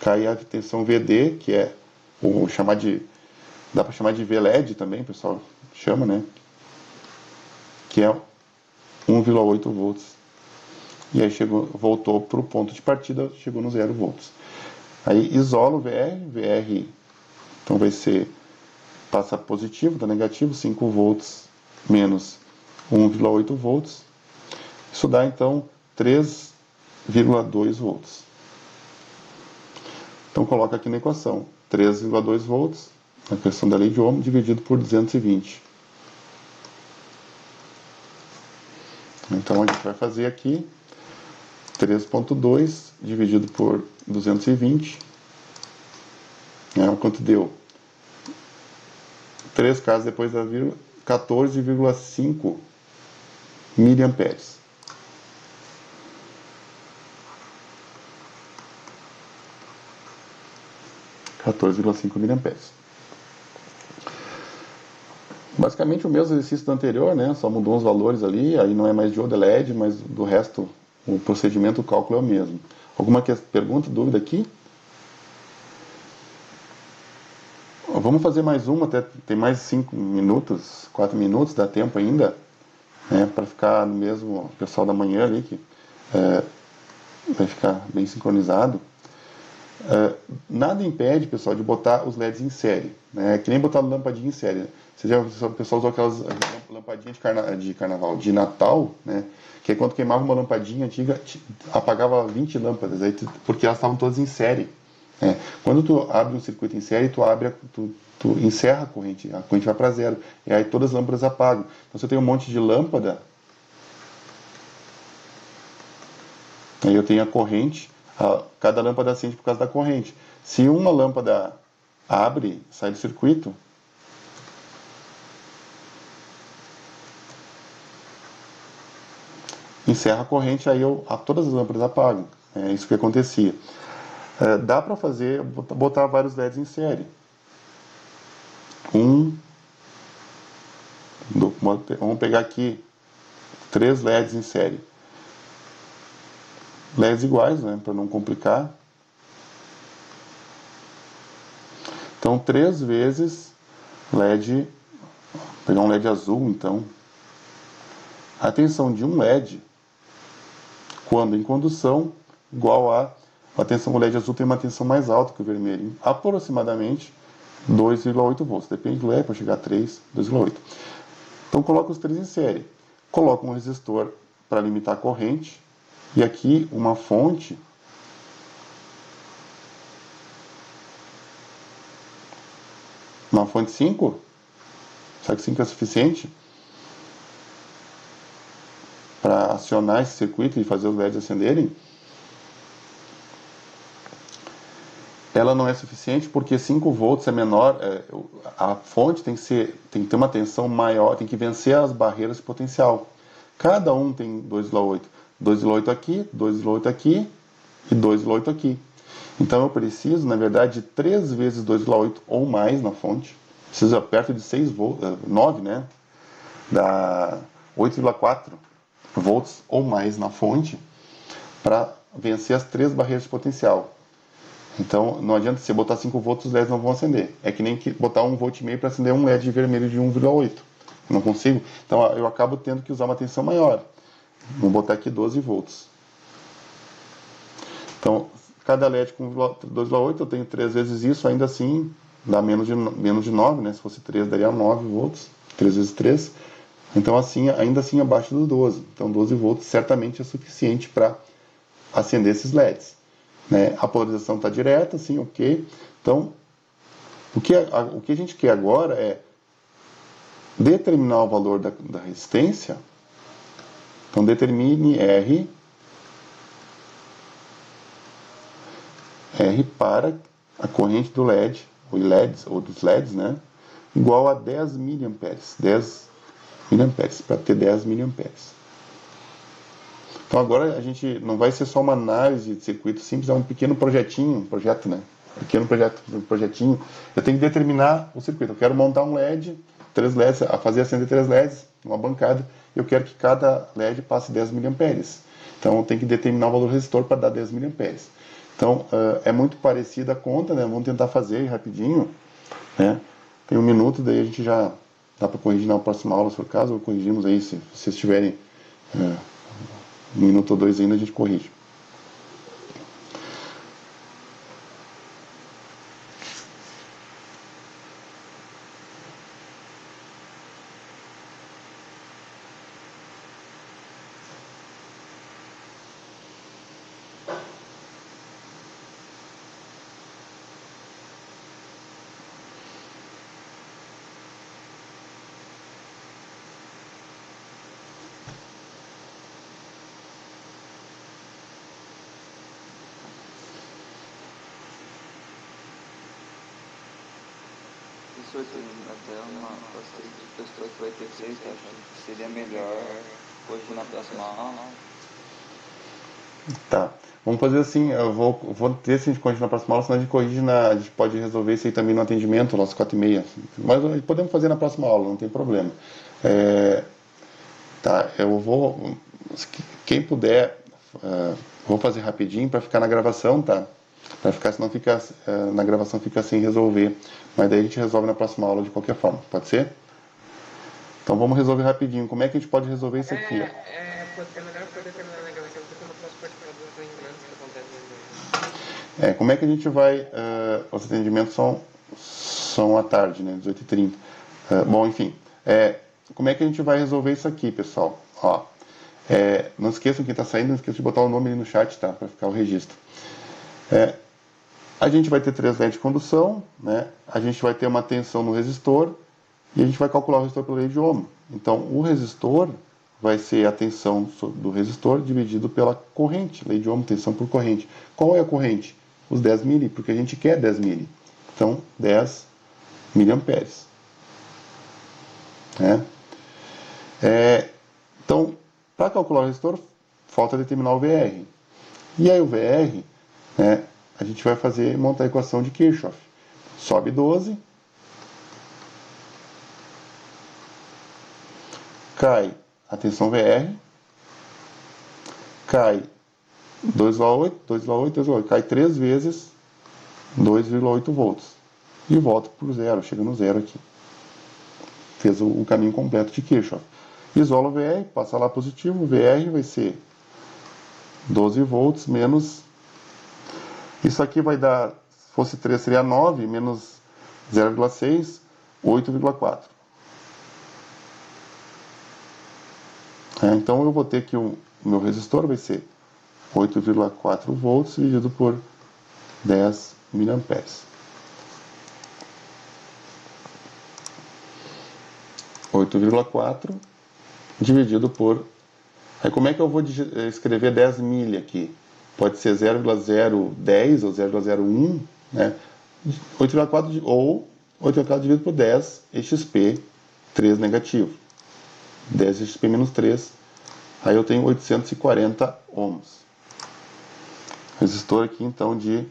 cai a tensão VD, que é dá para chamar de VLED também, o pessoal chama, né? Que é 1,8 volts. E aí voltou para o ponto de partida, chegou no 0 volts. Aí isola o VR, então vai ser, passa positivo, dá negativo, 5 volts menos 1,8 volts. Isso dá então 3,2 volts. Então coloca aqui na equação, 3,2 volts, na questão da lei de Ohm, dividido por 220. Então a gente vai fazer aqui 3,2 dividido por 220, quanto deu? 3 casas depois da vírgula, 14,5 miliamperes. Basicamente o mesmo exercício do anterior, né? Só mudou os valores ali, aí não é mais diodo, é LED, mas do resto o procedimento, o cálculo é o mesmo. Alguma pergunta, dúvida aqui? Vamos fazer mais uma, até tem mais 5 minutos, 4 minutos, dá tempo ainda, né? Para ficar no mesmo pessoal da manhã ali, que vai ficar bem sincronizado. Nada impede, pessoal, de botar os LEDs em série, né? Que nem botar lampadinha em série. O pessoal usou aquelas lampadinhas de carnaval, de Natal, né? Que é quando queimava uma lampadinha antiga, apagava 20 lâmpadas, porque elas estavam todas em série. Né? Quando tu abre um circuito em série, tu encerra a corrente vai para zero, e aí todas as lâmpadas apagam. Então você tem um monte de lâmpada, aí eu tenho a corrente, cada lâmpada acende por causa da corrente. Se uma lâmpada abre, sai do circuito, encerra a corrente, aí todas as lâmpadas apagam. É isso que acontecia. Dá para botar vários LEDs em série. Vamos pegar aqui 3 LEDs em série. LEDs iguais, né, para não complicar. Então, 3 vezes LED, vou pegar um LED azul, então. A tensão de um LED, quando em condução, igual a tensão do LED azul tem uma tensão mais alta que o vermelho, aproximadamente 2,8 volts. Depende do LED, para chegar a 3, 2,8. Então, coloca os 3 em série. Coloca um resistor para limitar a corrente. E aqui uma fonte Uma fonte 5? Será que 5 é suficiente para acionar esse circuito e fazer os LEDs acenderem? Ela não é suficiente porque 5 volts é menor, a fonte tem que ter uma tensão maior, tem que vencer as barreiras de potencial. Cada um tem 2,8. 2,8 aqui, 2,8 aqui e 2,8 aqui. Então eu preciso, na verdade, de 3 vezes 2,8 ou mais na fonte. Preciso perto de 6 volts, 9, né? Dá 8,4 volts ou mais na fonte para vencer as 3 barreiras de potencial. Então, não adianta você botar 5 volts, os LEDs não vão acender. É que nem botar 1,5 volt para acender um LED vermelho de 1,8. Não consigo. Então, eu acabo tendo que usar uma tensão maior. Vou botar aqui 12 volts. Então, cada LED com 2,8, eu tenho 3 vezes isso, ainda assim dá menos de 9, né? Se fosse 3, daria 9 volts. 3 vezes 3. Então, assim, ainda assim abaixo dos 12. Então, 12 volts certamente é suficiente para acender esses LEDs. Né? A polarização está direta, sim, ok. Então, o que a gente quer agora é determinar o valor da resistência. Então, determine R para a corrente do LED, ou dos LEDs, né? Igual a 10 mA. 10 mA, para ter 10 mA. Então agora a gente não vai ser só uma análise de circuito simples, é um pequeno projeto, né? Projetinho. Eu tenho que determinar o circuito. Eu quero montar um LED, 3 LEDs, fazer acender 3 LEDs, uma bancada, e eu quero que cada LED passe 10 mA. Então eu tenho que determinar o valor do resistor para dar 10 mA. Então é muito parecida a conta, né? Vamos tentar fazer rapidinho, né? Tem 1 minuto, daí a gente já dá para corrigir na próxima aula, se for o caso, ou corrigimos aí, se vocês tiverem 1 minuto ou 2 ainda, a gente corrige. Professor, tem até uma bastante pessoa que vai ter que ser, acho que seria melhor hoje na próxima aula. Tá. Vamos fazer assim, eu vou ter se a gente corrige na próxima aula, senão a gente corrige a gente pode resolver isso aí também no atendimento, às 4h30. Mas podemos fazer na próxima aula, não tem problema. Tá, eu vou, quem puder, vou fazer rapidinho para ficar na gravação, tá? Para ficar, senão fica, na gravação fica sem resolver. Mas daí a gente resolve na próxima aula de qualquer forma, pode ser? Então vamos resolver rapidinho. Como é que a gente pode resolver isso aqui? É melhor poder terminar na gravação porque eu não posso participar dos atendimentos que acontecem. Como é que a gente vai... os atendimentos são à tarde, né? 18h30. Bom, enfim. Como é que a gente vai resolver isso aqui, pessoal? Ó, não esqueçam, quem está saindo, não esqueça de botar o nome ali no chat, tá? Para ficar o registro. A gente vai ter 3 LEDs de condução, né? A gente vai ter uma tensão no resistor e a gente vai calcular o resistor pela lei de Ohm. Então, o resistor vai ser a tensão do resistor dividido pela corrente, lei de Ohm, tensão por corrente. Qual é a corrente? Os 10 mA, porque a gente quer 10 mA. Então, 10 miliamperes. Então, para calcular o resistor, falta determinar o VR. E aí o VR, né, a gente vai montar a equação de Kirchhoff. Sobe 12, cai a tensão VR, cai 2,8, 2,8, 2,8, cai 3 vezes 2,8 volts. E volta para o zero, chega no zero aqui. Fez o caminho completo de Kirchhoff. Isola o VR, passa lá positivo, o VR vai ser 12 volts menos... Isso aqui vai dar, se fosse 3 seria 9, menos 0,6, 8,4. Então eu vou ter que o meu resistor vai ser 8,4 volts dividido por 10 miliamperes. 8,4 dividido por... Aí como é que eu vou escrever 10 mil aqui? Pode ser 0,010 ou 0,01, né? 8,4 ou 8,4 dividido por 10 XP 3 negativo. 10 XP menos 3. Aí eu tenho 840 ohms. Resistor aqui então de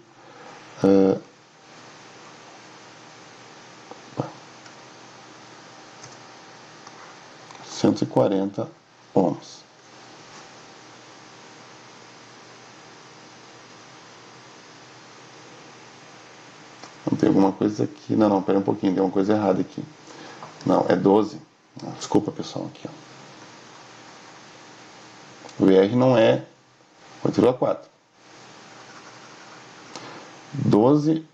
140 ohms. Não, tem alguma coisa aqui. Não, pera um pouquinho, tem uma coisa errada aqui. Não, é 12. Desculpa, pessoal, aqui, ó. O IR não é 8,4. 12.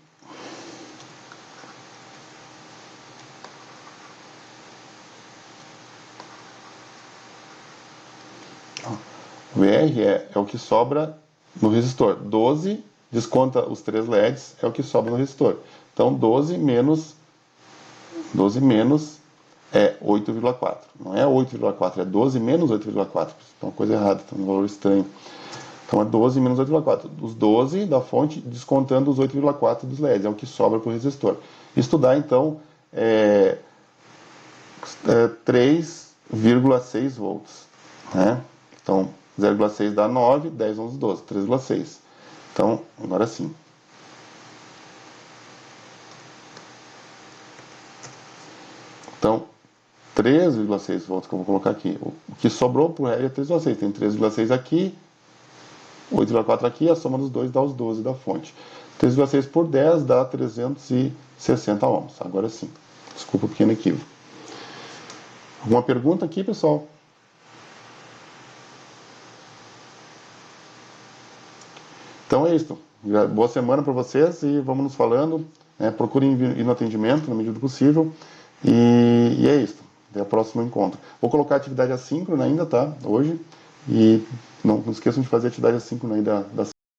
O IR é o que sobra no resistor. 12 desconta os 3 LEDs, é o que sobra no resistor. Então, 12 menos é 8,4. Não é 8,4, é 12 menos 8,4. Então, coisa errada, tem um valor estranho. Então, é 12 menos 8,4. Os 12 da fonte descontando os 8,4 dos LEDs, é o que sobra para o resistor. Isso dá, então, 3,6 volts. Né? Então, 0,6 dá 9, 10, 11, 12, 3,6. Então, agora sim. Então, 3,6 volts que eu vou colocar aqui. O que sobrou por R é 3,6. Tem 3,6 aqui, 8,4 aqui, a soma dos dois dá os 12 da fonte. 3,6 por 10 dá 360 ohms. Agora sim. Desculpa o pequeno equívoco. Alguma pergunta aqui, pessoal? Então é isso. Boa semana para vocês e vamos nos falando. Procurem ir no atendimento na medida do possível. E é isso. Até o próximo encontro. Vou colocar a atividade assíncrona ainda, tá? Hoje. E não esqueçam de fazer a atividade assíncrona aí da